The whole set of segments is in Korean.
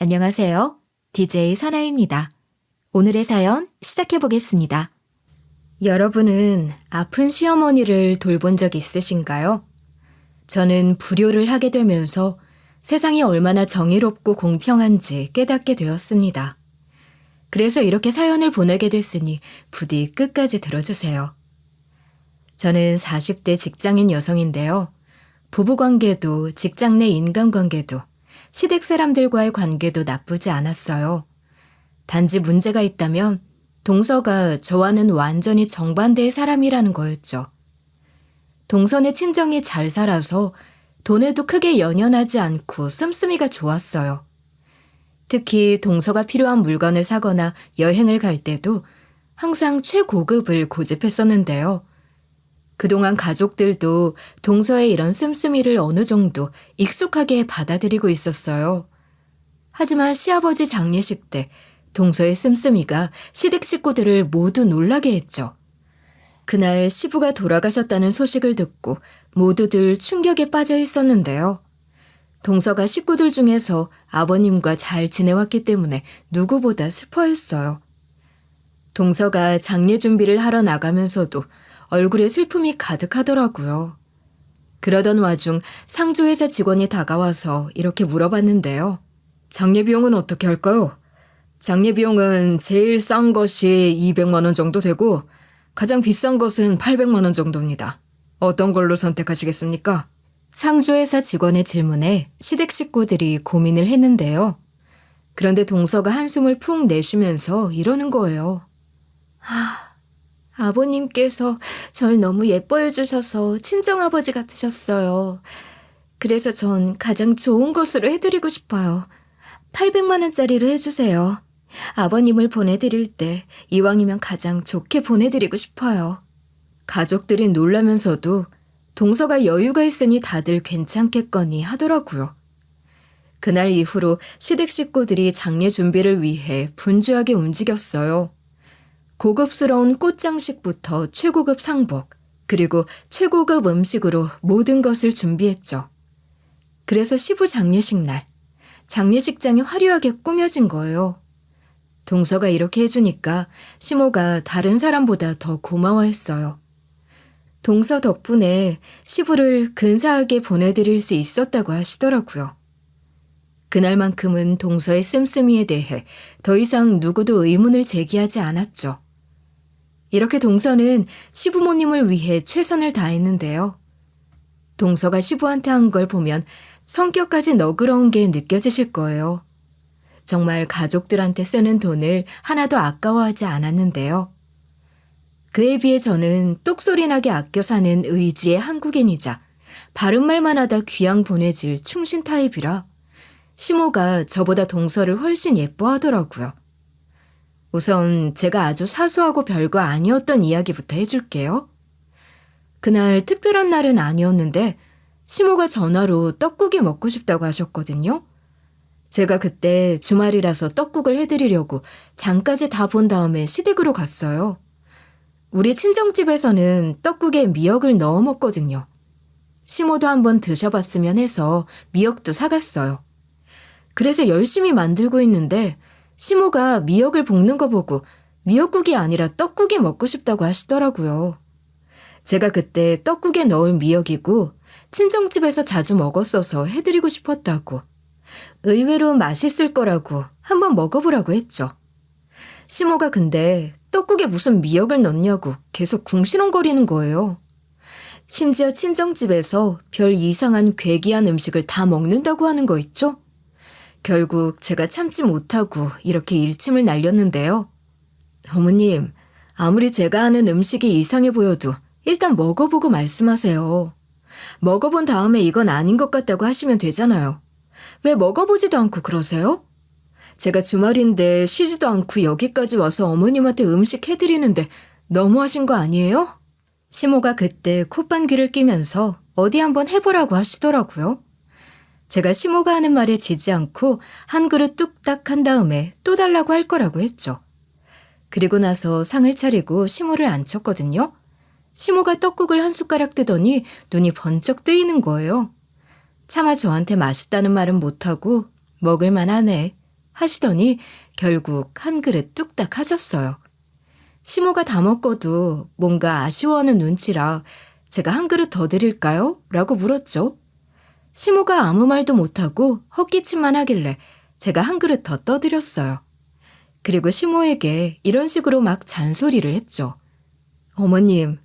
안녕하세요. DJ 사나입니다. 오늘의 사연 시작해 보겠습니다. 여러분은 아픈 시어머니를 돌본 적 있으신가요? 저는 불효를 하게 되면서 세상이 얼마나 정의롭고 공평한지 깨닫게 되었습니다. 그래서 이렇게 사연을 보내게 됐으니 부디 끝까지 들어주세요. 저는 40대 직장인 여성인데요. 부부관계도 직장 내 인간관계도 시댁 사람들과의 관계도 나쁘지 않았어요. 단지 문제가 있다면 동서가 저와는 완전히 정반대의 사람이라는 거였죠. 동서의 친정이 잘 살아서 돈에도 크게 연연하지 않고 씀씀이가 좋았어요. 특히 동서가 필요한 물건을 사거나 여행을 갈 때도 항상 최고급을 고집했었는데요. 그동안 가족들도 동서의 이런 씀씀이를 어느 정도 익숙하게 받아들이고 있었어요. 하지만 시아버지 장례식 때 동서의 씀씀이가 시댁 식구들을 모두 놀라게 했죠. 그날 시부가 돌아가셨다는 소식을 듣고 모두들 충격에 빠져 있었는데요. 동서가 식구들 중에서 아버님과 잘 지내왔기 때문에 누구보다 슬퍼했어요. 동서가 장례 준비를 하러 나가면서도 얼굴에 슬픔이 가득하더라고요. 그러던 와중 상조회사 직원이 다가와서 이렇게 물어봤는데요. 장례 비용은 어떻게 할까요? 장례 비용은 제일 싼 것이 200만 원 정도 되고 가장 비싼 것은 800만 원 정도입니다. 어떤 걸로 선택하시겠습니까? 상조회사 직원의 질문에 시댁 식구들이 고민을 했는데요. 그런데 동서가 한숨을 푹 내쉬면서 이러는 거예요. 아버님께서 절 너무 예뻐해 주셔서 친정아버지 같으셨어요. 그래서 전 가장 좋은 것으로 해드리고 싶어요. 800만 원짜리로 해주세요. 아버님을 보내드릴 때 이왕이면 가장 좋게 보내드리고 싶어요. 가족들이 놀라면서도 동서가 여유가 있으니 다들 괜찮겠거니 하더라고요. 그날 이후로 시댁 식구들이 장례 준비를 위해 분주하게 움직였어요. 고급스러운 꽃장식부터 최고급 상복, 그리고 최고급 음식으로 모든 것을 준비했죠. 그래서 시부 장례식 날, 장례식장이 화려하게 꾸며진 거예요. 동서가 이렇게 해주니까 시모가 다른 사람보다 더 고마워했어요. 동서 덕분에 시부를 근사하게 보내드릴 수 있었다고 하시더라고요. 그날만큼은 동서의 씀씀이에 대해 더 이상 누구도 의문을 제기하지 않았죠. 이렇게 동서는 시부모님을 위해 최선을 다했는데요. 동서가 시부한테 한 걸 보면 성격까지 너그러운 게 느껴지실 거예요. 정말 가족들한테 쓰는 돈을 하나도 아까워하지 않았는데요. 그에 비해 저는 똑소리나게 아껴 사는 의지의 한국인이자 바른말만 하다 귀양 보내질 충신 타입이라 시모가 저보다 동서를 훨씬 예뻐하더라고요. 우선 제가 아주 사소하고 별거 아니었던 이야기부터 해줄게요. 그날 특별한 날은 아니었는데 시모가 전화로 떡국이 먹고 싶다고 하셨거든요. 제가 그때 주말이라서 떡국을 해드리려고 장까지 다 본 다음에 시댁으로 갔어요. 우리 친정집에서는 떡국에 미역을 넣어 먹거든요. 시모도 한번 드셔봤으면 해서 미역도 사갔어요. 그래서 열심히 만들고 있는데 시모가 미역을 볶는 거 보고 미역국이 아니라 떡국이 먹고 싶다고 하시더라고요. 제가 그때 떡국에 넣을 미역이고 친정집에서 자주 먹었어서 해드리고 싶었다고. 의외로 맛있을 거라고 한번 먹어보라고 했죠. 시모가 근데 떡국에 무슨 미역을 넣냐고 계속 궁시렁거리는 거예요. 심지어 친정집에서 별 이상한 괴기한 음식을 다 먹는다고 하는 거 있죠? 결국 제가 참지 못하고 이렇게 일침을 날렸는데요. 어머님, 아무리 제가 하는 음식이 이상해 보여도 일단 먹어보고 말씀하세요. 먹어본 다음에 이건 아닌 것 같다고 하시면 되잖아요. 왜 먹어보지도 않고 그러세요? 제가 주말인데 쉬지도 않고 여기까지 와서 어머님한테 음식 해드리는데 너무하신 거 아니에요? 시모가 그때 콧방귀를 뀌면서 어디 한번 해보라고 하시더라고요. 제가 시모가 하는 말에 지지 않고 한 그릇 뚝딱 한 다음에 또 달라고 할 거라고 했죠. 그리고 나서 상을 차리고 시모를 앉혔거든요. 시모가 떡국을 한 숟가락 뜨더니 눈이 번쩍 뜨이는 거예요. 차마 저한테 맛있다는 말은 못하고 먹을만 하네 하시더니 결국 한 그릇 뚝딱 하셨어요. 시모가 다 먹고도 뭔가 아쉬워하는 눈치라 제가 한 그릇 더 드릴까요? 라고 물었죠. 시모가 아무 말도 못하고 헛기침만 하길래 제가 한 그릇 더 떠드렸어요. 그리고 시모에게 이런 식으로 막 잔소리를 했죠. 어머님,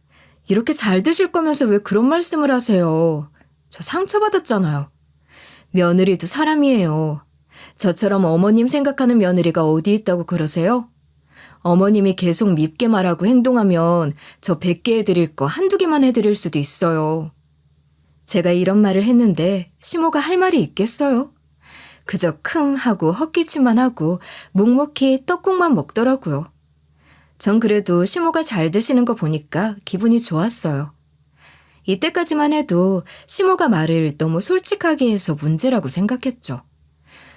이렇게 잘 드실 거면서 왜 그런 말씀을 하세요? 저 상처받았잖아요. 며느리도 사람이에요. 저처럼 어머님 생각하는 며느리가 어디 있다고 그러세요? 어머님이 계속 밉게 말하고 행동하면 저 100개 해드릴 거 한두 개만 해드릴 수도 있어요. 제가 이런 말을 했는데 시모가 할 말이 있겠어요? 그저 킁 하고 헛기침만 하고 묵묵히 떡국만 먹더라고요. 전 그래도 시모가 잘 드시는 거 보니까 기분이 좋았어요. 이때까지만 해도 시모가 말을 너무 솔직하게 해서 문제라고 생각했죠.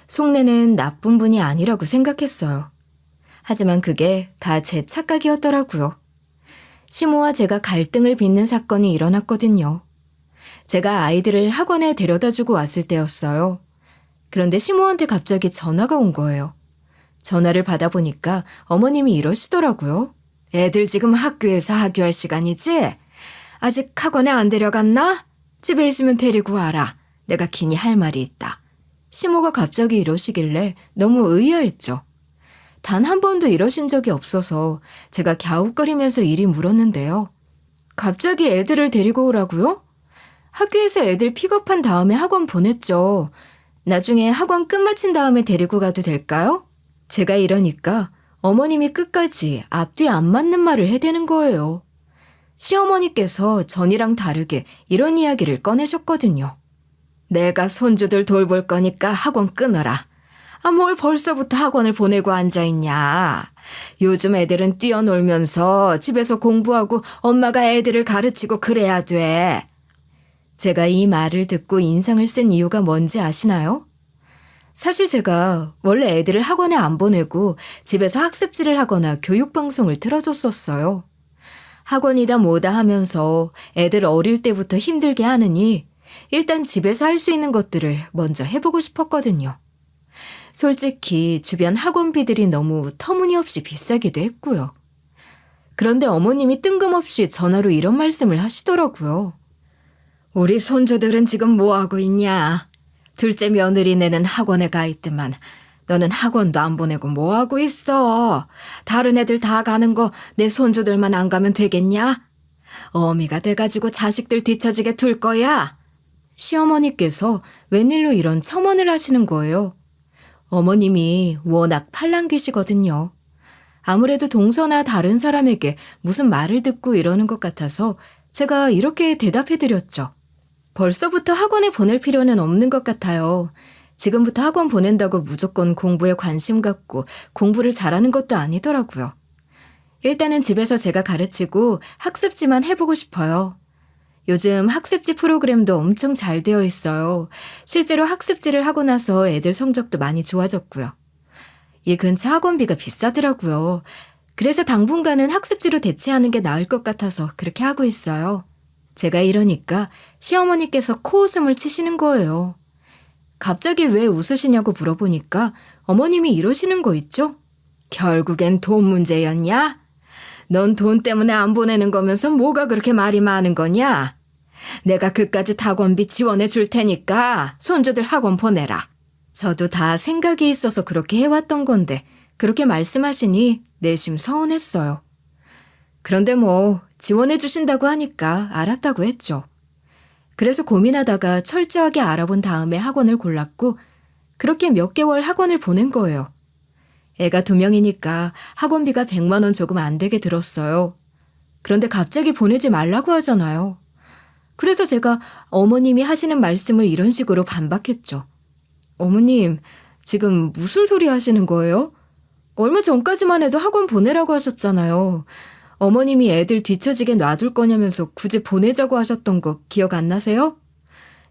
속내는 나쁜 분이 아니라고 생각했어요. 하지만 그게 다 제 착각이었더라고요. 시모와 제가 갈등을 빚는 사건이 일어났거든요. 제가 아이들을 학원에 데려다주고 왔을 때였어요. 그런데 시모한테 갑자기 전화가 온 거예요. 전화를 받아보니까 어머님이 이러시더라고요. 애들 지금 학교에서 학교할 시간이지? 아직 학원에 안 데려갔나? 집에 있으면 데리고 와라. 내가 기니 할 말이 있다. 시모가 갑자기 이러시길래 너무 의아했죠. 단 한 번도 이러신 적이 없어서 제가 갸웃거리면서 이리 물었는데요. 갑자기 애들을 데리고 오라고요? 학교에서 애들 픽업한 다음에 학원 보냈죠. 나중에 학원 끝마친 다음에 데리고 가도 될까요? 제가 이러니까 어머님이 끝까지 앞뒤 안 맞는 말을 해대는 거예요. 시어머니께서 전이랑 다르게 이런 이야기를 꺼내셨거든요. 내가 손주들 돌볼 거니까 학원 끊어라. 뭘 벌써부터 학원을 보내고 앉아있냐. 요즘 애들은 뛰어놀면서 집에서 공부하고 엄마가 애들을 가르치고 그래야 돼. 제가 이 말을 듣고 인상을 쓴 이유가 뭔지 아시나요? 사실 제가 원래 애들을 학원에 안 보내고 집에서 학습지를 하거나 교육방송을 틀어줬었어요. 학원이다 뭐다 하면서 애들 어릴 때부터 힘들게 하느니 일단 집에서 할 수 있는 것들을 먼저 해보고 싶었거든요. 솔직히 주변 학원비들이 너무 터무니없이 비싸기도 했고요. 그런데 어머님이 뜬금없이 전화로 이런 말씀을 하시더라고요. 우리 손주들은 지금 뭐하고 있냐? 둘째 며느리네는 학원에 가 있더만 너는 학원도 안 보내고 뭐하고 있어? 다른 애들 다 가는 거 내 손주들만 안 가면 되겠냐? 어미가 돼가지고 자식들 뒤처지게 둘 거야? 시어머니께서 웬일로 이런 첨언을 하시는 거예요. 어머님이 워낙 팔랑귀시거든요. 아무래도 동서나 다른 사람에게 무슨 말을 듣고 이러는 것 같아서 제가 이렇게 대답해드렸죠. 벌써부터 학원에 보낼 필요는 없는 것 같아요. 지금부터 학원 보낸다고 무조건 공부에 관심 갖고 공부를 잘하는 것도 아니더라고요. 일단은 집에서 제가 가르치고 학습지만 해보고 싶어요. 요즘 학습지 프로그램도 엄청 잘 되어 있어요. 실제로 학습지를 하고 나서 애들 성적도 많이 좋아졌고요. 이 근처 학원비가 비싸더라고요. 그래서 당분간은 학습지로 대체하는 게 나을 것 같아서 그렇게 하고 있어요. 제가 이러니까 시어머니께서 코웃음을 치시는 거예요. 갑자기 왜 웃으시냐고 물어보니까 어머님이 이러시는 거 있죠? 결국엔 돈 문제였냐? 넌 돈 때문에 안 보내는 거면서 뭐가 그렇게 말이 많은 거냐? 내가 그까짓 학원비 지원해 줄 테니까 손주들 학원 보내라. 저도 다 생각이 있어서 그렇게 해왔던 건데 그렇게 말씀하시니 내심 서운했어요. 그런데 뭐 지원해 주신다고 하니까 알았다고 했죠. 그래서 고민하다가 철저하게 알아본 다음에 학원을 골랐고 그렇게 몇 개월 학원을 보낸 거예요. 애가 2명이니까 학원비가 100만 원 조금 안 되게 들었어요. 그런데 갑자기 보내지 말라고 하잖아요. 그래서 제가 어머님이 하시는 말씀을 이런 식으로 반박했죠. 어머님, 지금 무슨 소리 하시는 거예요? 얼마 전까지만 해도 학원 보내라고 하셨잖아요. 어머님이 애들 뒤처지게 놔둘 거냐면서 굳이 보내자고 하셨던 거 기억 안 나세요?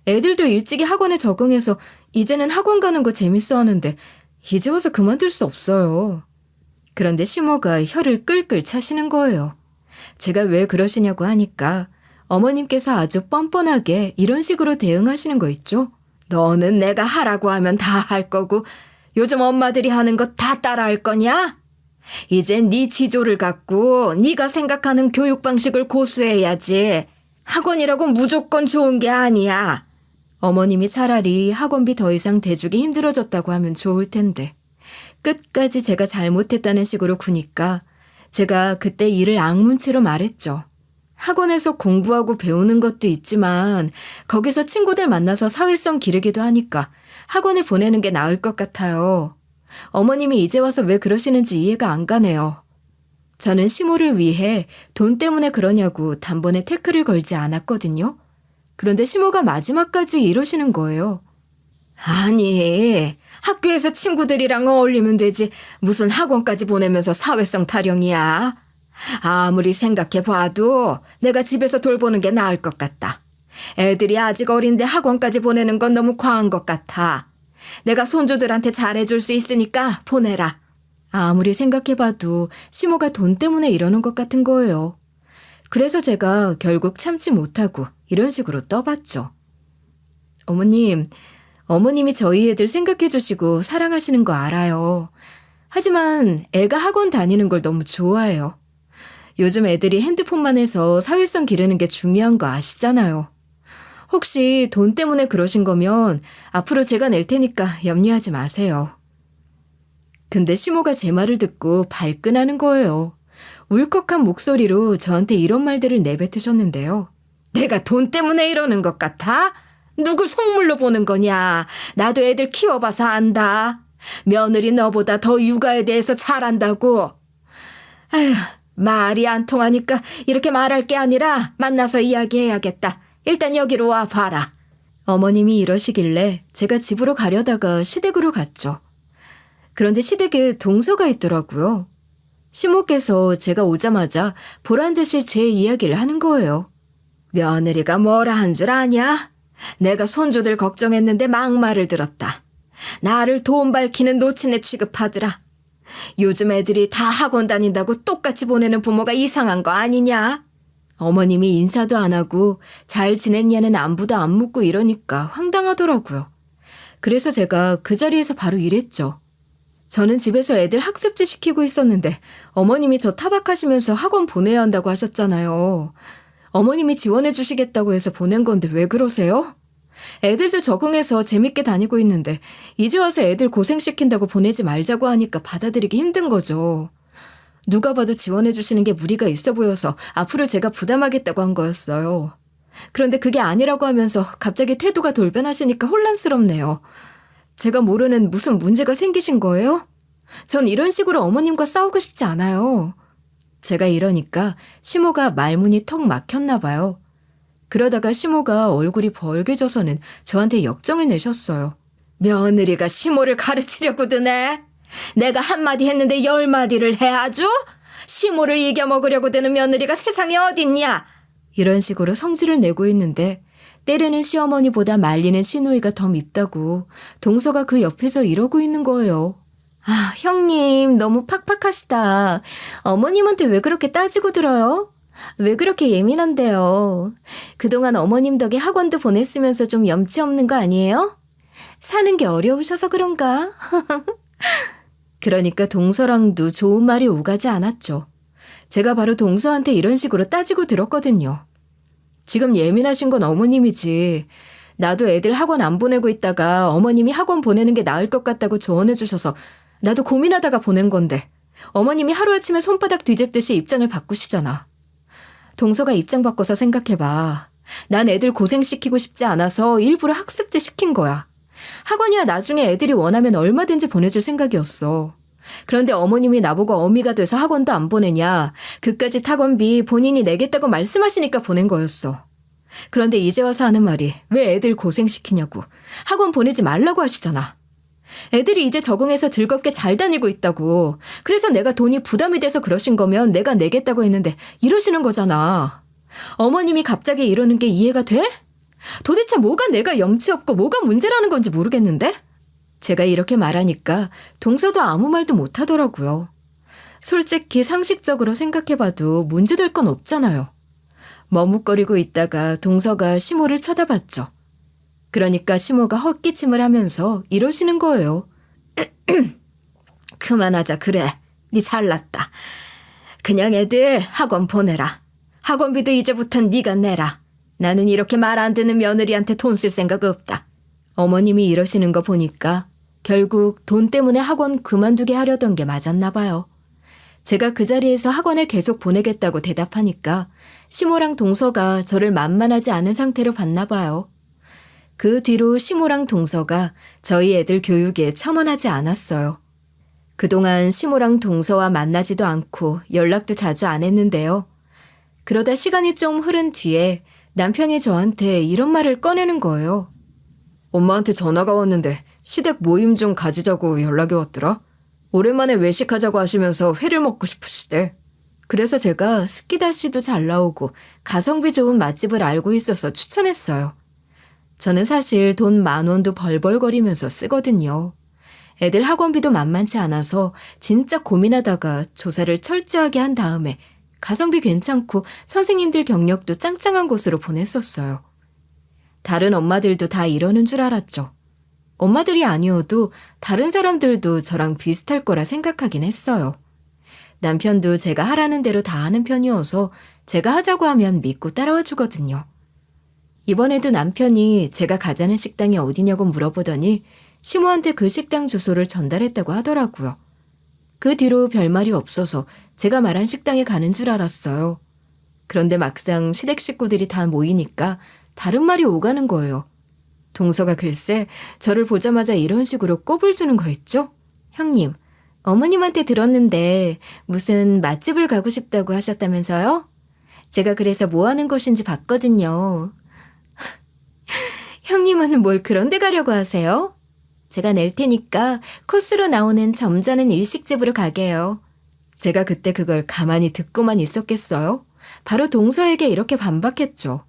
애들도 일찍이 학원에 적응해서 이제는 학원 가는 거 재밌어 하는데 이제 와서 그만둘 수 없어요. 그런데 시모가 혀를 끌끌 차시는 거예요. 제가 왜 그러시냐고 하니까 어머님께서 아주 뻔뻔하게 이런 식으로 대응하시는 거 있죠? 너는 내가 하라고 하면 다 할 거고 요즘 엄마들이 하는 거 다 따라할 거냐? 이젠 네 지조를 갖고 네가 생각하는 교육 방식을 고수해야지. 학원이라고 무조건 좋은 게 아니야. 어머님이 차라리 학원비 더 이상 대주기 힘들어졌다고 하면 좋을 텐데 끝까지 제가 잘못했다는 식으로 구니까 제가 그때 이를 악문체로 말했죠. 학원에서 공부하고 배우는 것도 있지만 거기서 친구들 만나서 사회성 기르기도 하니까 학원을 보내는 게 나을 것 같아요. 어머님이 이제 와서 왜 그러시는지 이해가 안 가네요. 저는 시모를 위해 돈 때문에 그러냐고 단번에 태클을 걸지 않았거든요. 그런데 시모가 마지막까지 이러시는 거예요. 아니, 학교에서 친구들이랑 어울리면 되지 무슨 학원까지 보내면서 사회성 타령이야. 아무리 생각해봐도 내가 집에서 돌보는 게 나을 것 같다. 애들이 아직 어린데 학원까지 보내는 건 너무 과한 것 같아. 내가 손주들한테 잘해줄 수 있으니까 보내라. 아무리 생각해봐도 시모가 돈 때문에 이러는 것 같은 거예요. 그래서 제가 결국 참지 못하고 이런 식으로 떠봤죠. 어머님이 저희 애들 생각해 주시고 사랑하시는 거 알아요. 하지만 애가 학원 다니는 걸 너무 좋아해요. 요즘 애들이 핸드폰만 해서 사회성 기르는 게 중요한 거 아시잖아요. 혹시 돈 때문에 그러신 거면 앞으로 제가 낼 테니까 염려하지 마세요. 근데 시모가 제 말을 듣고 발끈하는 거예요. 울컥한 목소리로 저한테 이런 말들을 내뱉으셨는데요. 내가 돈 때문에 이러는 것 같아? 누굴 속물로 보는 거냐? 나도 애들 키워봐서 안다. 며느리 너보다 더 육아에 대해서 잘 안다고. 아휴, 말이 안 통하니까 이렇게 말할 게 아니라 만나서 이야기해야겠다. 일단 여기로 와 봐라. 어머님이 이러시길래 제가 집으로 가려다가 시댁으로 갔죠. 그런데 시댁에 동서가 있더라고요. 시모께서 제가 오자마자 보란 듯이 제 이야기를 하는 거예요. 며느리가 뭐라 한 줄 아냐? 내가 손주들 걱정했는데 막말을 들었다. 나를 돈 밝히는 노친애 취급하더라. 요즘 애들이 다 학원 다닌다고 똑같이 보내는 부모가 이상한 거 아니냐? 어머님이 인사도 안 하고 잘 지냈냐는 안부도 안 묻고 이러니까 황당하더라고요. 그래서 제가 그 자리에서 바로 이랬죠. 저는 집에서 애들 학습지 시키고 있었는데 어머님이 저 타박하시면서 학원 보내야 한다고 하셨잖아요. 어머님이 지원해 주시겠다고 해서 보낸 건데 왜 그러세요? 애들도 적응해서 재밌게 다니고 있는데 이제 와서 애들 고생시킨다고 보내지 말자고 하니까 받아들이기 힘든 거죠. 누가 봐도 지원해 주시는 게 무리가 있어 보여서 앞으로 제가 부담하겠다고 한 거였어요. 그런데 그게 아니라고 하면서 갑자기 태도가 돌변하시니까 혼란스럽네요. 제가 모르는 무슨 문제가 생기신 거예요? 전 이런 식으로 어머님과 싸우고 싶지 않아요. 제가 이러니까 시모가 말문이 턱 막혔나 봐요. 그러다가 시모가 얼굴이 벌개져서는 저한테 역정을 내셨어요. 며느리가 시모를 가르치려고 드네. 내가 한마디 했는데 10마디를 해 아주? 시모를 이겨먹으려고 드는 며느리가 세상에 어딨냐? 이런 식으로 성질을 내고 있는데 때리는 시어머니보다 말리는 시누이가 더 밉다고 동서가 그 옆에서 이러고 있는 거예요. 아, 형님 너무 팍팍하시다. 어머님한테 왜 그렇게 따지고 들어요? 왜 그렇게 예민한데요? 그동안 어머님 덕에 학원도 보냈으면서 좀 염치 없는 거 아니에요? 사는 게 어려우셔서 그런가? 그러니까 동서랑도 좋은 말이 오가지 않았죠. 제가 바로 동서한테 이런 식으로 따지고 들었거든요. 지금 예민하신 건 어머님이지. 나도 애들 학원 안 보내고 있다가 어머님이 학원 보내는 게 나을 것 같다고 조언해 주셔서 나도 고민하다가 보낸 건데 어머님이 하루아침에 손바닥 뒤집듯이 입장을 바꾸시잖아. 동서가 입장 바꿔서 생각해봐. 난 애들 고생시키고 싶지 않아서 일부러 학습지 시킨 거야. 학원이야 나중에 애들이 원하면 얼마든지 보내줄 생각이었어. 그런데 어머님이 나보고 어미가 돼서 학원도 안 보내냐. 그까짓 학원비 본인이 내겠다고 말씀하시니까 보낸 거였어. 그런데 이제 와서 하는 말이 왜 애들 고생시키냐고. 학원 보내지 말라고 하시잖아. 애들이 이제 적응해서 즐겁게 잘 다니고 있다고. 그래서 내가 돈이 부담이 돼서 그러신 거면 내가 내겠다고 했는데 이러시는 거잖아. 어머님이 갑자기 이러는 게 이해가 돼? 도대체 뭐가 내가 염치 없고 뭐가 문제라는 건지 모르겠는데? 제가 이렇게 말하니까 동서도 아무 말도 못하더라고요. 솔직히 상식적으로 생각해봐도 문제될 건 없잖아요. 머뭇거리고 있다가 동서가 시모를 쳐다봤죠. 그러니까 시모가 헛기침을 하면서 이러시는 거예요. 그만하자 그래. 네 잘났다. 그냥 애들 학원 보내라. 학원비도 이제부턴 네가 내라. 나는 이렇게 말 안 듣는 며느리한테 돈 쓸 생각 없다. 어머님이 이러시는 거 보니까 결국 돈 때문에 학원 그만두게 하려던 게 맞았나 봐요. 제가 그 자리에서 학원에 계속 보내겠다고 대답하니까 시모랑 동서가 저를 만만하지 않은 상태로 봤나 봐요. 그 뒤로 시모랑 동서가 저희 애들 교육에 첨언하지 않았어요. 그동안 시모랑 동서와 만나지도 않고 연락도 자주 안 했는데요. 그러다 시간이 좀 흐른 뒤에 남편이 저한테 이런 말을 꺼내는 거예요. 엄마한테 전화가 왔는데 시댁 모임 좀 가지자고 연락이 왔더라. 오랜만에 외식하자고 하시면서 회를 먹고 싶으시대. 그래서 제가 스키다시도 잘 나오고 가성비 좋은 맛집을 알고 있어서 추천했어요. 저는 사실 돈 10,000원도 벌벌거리면서 쓰거든요. 애들 학원비도 만만치 않아서 진짜 고민하다가 조사를 철저하게 한 다음에 가성비 괜찮고 선생님들 경력도 짱짱한 곳으로 보냈었어요. 다른 엄마들도 다 이러는 줄 알았죠. 엄마들이 아니어도 다른 사람들도 저랑 비슷할 거라 생각하긴 했어요. 남편도 제가 하라는 대로 다 하는 편이어서 제가 하자고 하면 믿고 따라와 주거든요. 이번에도 남편이 제가 가자는 식당이 어디냐고 물어보더니 시모한테 그 식당 주소를 전달했다고 하더라고요. 그 뒤로 별말이 없어서 제가 말한 식당에 가는 줄 알았어요. 그런데 막상 시댁 식구들이 다 모이니까 다른 말이 오가는 거예요. 동서가 글쎄 저를 보자마자 이런 식으로 꼽을 주는 거 있죠? 형님, 어머님한테 들었는데 무슨 맛집을 가고 싶다고 하셨다면서요? 제가 그래서 뭐 하는 곳인지 봤거든요. 형님은 뭘 그런 데 가려고 하세요? 제가 낼 테니까 코스로 나오는 점잖은 일식집으로 가게요. 제가 그때 그걸 가만히 듣고만 있었겠어요? 바로 동서에게 이렇게 반박했죠.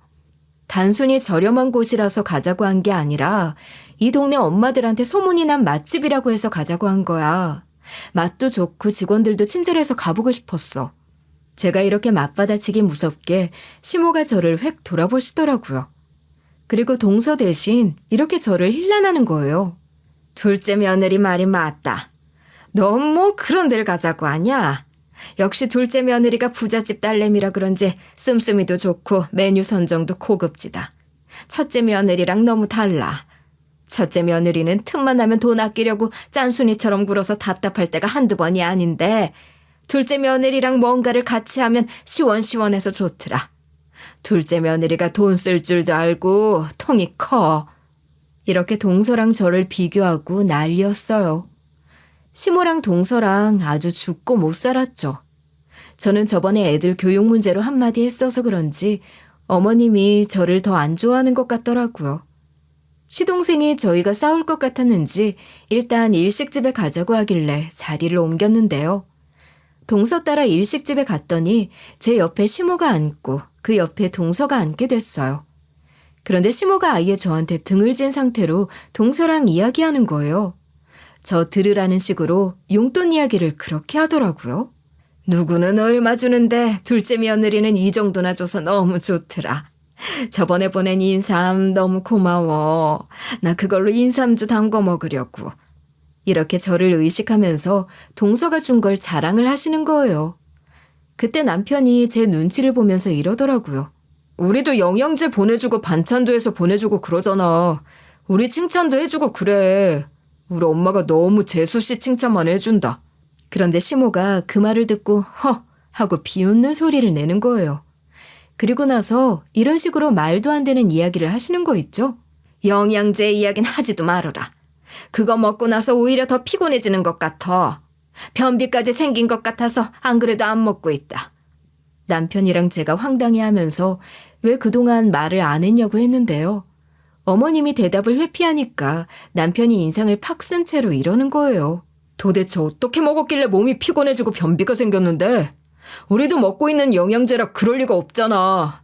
단순히 저렴한 곳이라서 가자고 한 게 아니라 이 동네 엄마들한테 소문이 난 맛집이라고 해서 가자고 한 거야. 맛도 좋고 직원들도 친절해서 가보고 싶었어. 제가 이렇게 맞받아치기 무섭게 시모가 저를 획 돌아보시더라고요. 그리고 동서 대신 이렇게 저를 힐난하는 거예요. 둘째 며느리 말이 맞다. 넌 뭐 그런 데를 가자고 하냐? 역시 둘째 며느리가 부잣집 딸내미라 그런지 씀씀이도 좋고 메뉴 선정도 고급지다. 첫째 며느리랑 너무 달라. 첫째 며느리는 틈만 나면 돈 아끼려고 짠순이처럼 굴어서 답답할 때가 한두 번이 아닌데 둘째 며느리랑 뭔가를 같이 하면 시원시원해서 좋더라. 둘째 며느리가 돈 쓸 줄도 알고 통이 커. 이렇게 동서랑 저를 비교하고 난리였어요. 시모랑 동서랑 아주 죽고 못 살았죠. 저는 저번에 애들 교육 문제로 한마디 했어서 그런지 어머님이 저를 더 안 좋아하는 것 같더라고요. 시동생이 저희가 싸울 것 같았는지 일단 일식집에 가자고 하길래 자리를 옮겼는데요. 동서 따라 일식집에 갔더니 제 옆에 시모가 앉고 그 옆에 동서가 앉게 됐어요. 그런데 시모가 아예 저한테 등을 진 상태로 동서랑 이야기하는 거예요. 저 들으라는 식으로 용돈 이야기를 그렇게 하더라고요. 누구는 얼마 주는데 둘째 며느리는 이 정도나 줘서 너무 좋더라. 저번에 보낸 인삼 너무 고마워. 나 그걸로 인삼주 담궈 먹으려고. 이렇게 저를 의식하면서 동서가 준 걸 자랑을 하시는 거예요. 그때 남편이 제 눈치를 보면서 이러더라고요. 우리도 영양제 보내주고 반찬도 해서 보내주고 그러잖아. 우리 칭찬도 해주고 그래. 우리 엄마가 너무 재수씨 칭찬만 해준다. 그런데 시모가 그 말을 듣고 허 하고 비웃는 소리를 내는 거예요. 그리고 나서 이런 식으로 말도 안 되는 이야기를 하시는 거 있죠? 영양제 이야기는 하지도 말아라. 그거 먹고 나서 오히려 더 피곤해지는 것 같아. 변비까지 생긴 것 같아서 안 그래도 안 먹고 있다. 남편이랑 제가 황당해하면서 왜 그동안 말을 안 했냐고 했는데요. 어머님이 대답을 회피하니까 남편이 인상을 팍 쓴 채로 이러는 거예요. 도대체 어떻게 먹었길래 몸이 피곤해지고 변비가 생겼는데? 우리도 먹고 있는 영양제라 그럴 리가 없잖아.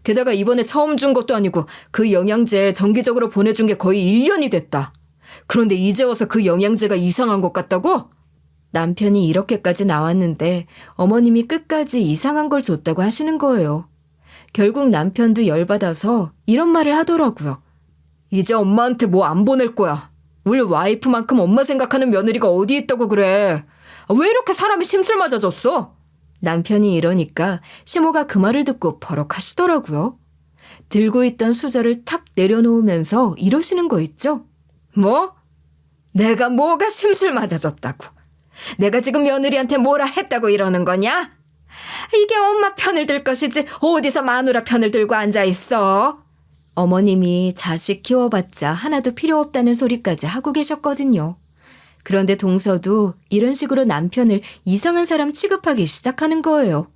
게다가 이번에 처음 준 것도 아니고 그 영양제 정기적으로 보내준 게 거의 1년이 됐다. 그런데 이제 와서 그 영양제가 이상한 것 같다고? 남편이 이렇게까지 나왔는데 어머님이 끝까지 이상한 걸 줬다고 하시는 거예요. 결국 남편도 열받아서 이런 말을 하더라고요. 이제 엄마한테 뭐 안 보낼 거야. 우리 와이프만큼 엄마 생각하는 며느리가 어디 있다고 그래. 왜 이렇게 사람이 심술 맞아졌어? 남편이 이러니까 시모가 그 말을 듣고 버럭하시더라고요. 들고 있던 수저를 탁 내려놓으면서 이러시는 거 있죠? 뭐? 내가 뭐가 심술 맞아졌다고. 내가 지금 며느리한테 뭐라 했다고 이러는 거냐? 이게 엄마 편을 들 것이지 어디서 마누라 편을 들고 앉아있어? 어머님이 자식 키워봤자 하나도 필요 없다는 소리까지 하고 계셨거든요. 그런데 동서도 이런 식으로 남편을 이상한 사람 취급하기 시작하는 거예요.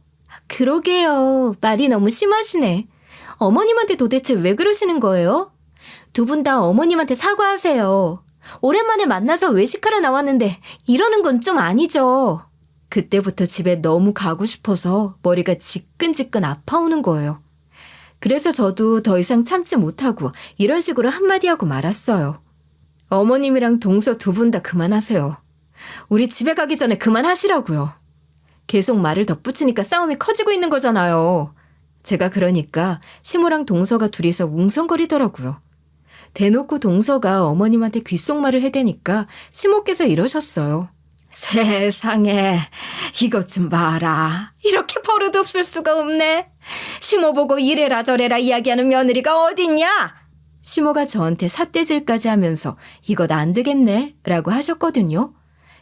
그러게요. 말이 너무 심하시네. 어머님한테 도대체 왜 그러시는 거예요? 두 분 다 어머님한테 사과하세요. 오랜만에 만나서 외식하러 나왔는데 이러는 건 좀 아니죠. 그때부터 집에 너무 가고 싶어서 머리가 지끈지끈 아파오는 거예요. 그래서 저도 더 이상 참지 못하고 이런 식으로 한마디 하고 말았어요. 어머님이랑 동서 두 분 다 그만하세요. 우리 집에 가기 전에 그만하시라고요. 계속 말을 덧붙이니까 싸움이 커지고 있는 거잖아요. 제가 그러니까 시모랑 동서가 둘이서 웅성거리더라고요. 대놓고 동서가 어머님한테 귓속말을 해대니까 시모께서 이러셨어요. 세상에 이것 좀 봐라. 이렇게 버릇없을 수가 없네. 시모 보고 이래라 저래라 이야기하는 며느리가 어딨냐? 시모가 저한테 삿대질까지 하면서 이것 안 되겠네 라고 하셨거든요.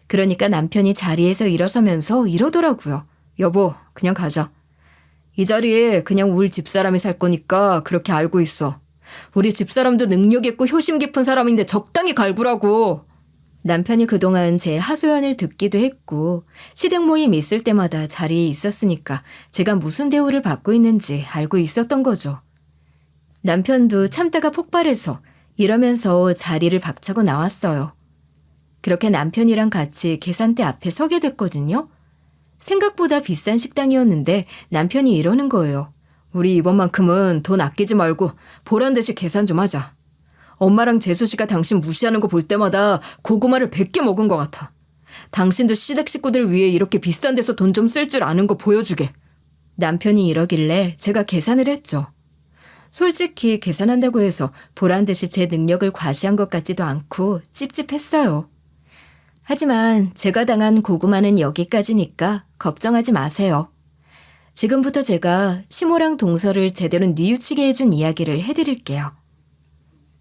그러니까 남편이 자리에서 일어서면서 이러더라고요. 여보, 그냥 가자. 이 자리에 그냥 우리 집사람이 살 거니까 그렇게 알고 있어. 우리 집사람도 능력 있고 효심 깊은 사람인데 적당히 갈구라고. 남편이 그동안 제 하소연을 듣기도 했고 시댁 모임 있을 때마다 자리에 있었으니까 제가 무슨 대우를 받고 있는지 알고 있었던 거죠. 남편도 참다가 폭발해서 이러면서 자리를 박차고 나왔어요. 그렇게 남편이랑 같이 계산대 앞에 서게 됐거든요. 생각보다 비싼 식당이었는데 남편이 이러는 거예요. 우리 이번만큼은 돈 아끼지 말고 보란 듯이 계산 좀 하자. 엄마랑 재수 씨가 당신 무시하는 거 볼 때마다 고구마를 100개 먹은 것 같아. 당신도 시댁 식구들 위해 이렇게 비싼 데서 돈 좀 쓸 줄 아는 거 보여주게. 남편이 이러길래 제가 계산을 했죠. 솔직히 계산한다고 해서 보란 듯이 제 능력을 과시한 것 같지도 않고 찝찝했어요. 하지만 제가 당한 고구마는 여기까지니까 걱정하지 마세요. 지금부터 제가 시모랑 동서를 제대로 뉘우치게 해준 이야기를 해드릴게요.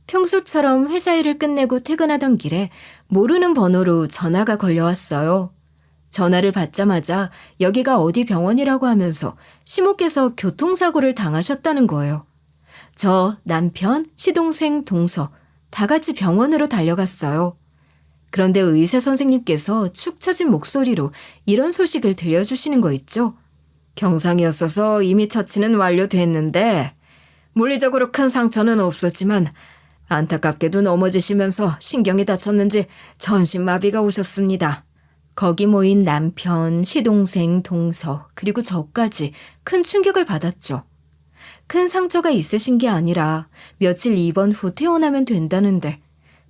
평소처럼 회사 일을 끝내고 퇴근하던 길에 모르는 번호로 전화가 걸려왔어요. 전화를 받자마자 여기가 어디 병원이라고 하면서 시모께서 교통사고를 당하셨다는 거예요. 저, 남편, 시동생, 동서 다 같이 병원으로 달려갔어요. 그런데 의사 선생님께서 축 처진 목소리로 이런 소식을 들려주시는 거 있죠? 경상이었어서 이미 처치는 완료됐는데 물리적으로 큰 상처는 없었지만 안타깝게도 넘어지시면서 신경이 다쳤는지 전신마비가 오셨습니다. 거기 모인 남편, 시동생, 동서 그리고 저까지 큰 충격을 받았죠. 큰 상처가 있으신 게 아니라 며칠 입원 후 퇴원하면 된다는데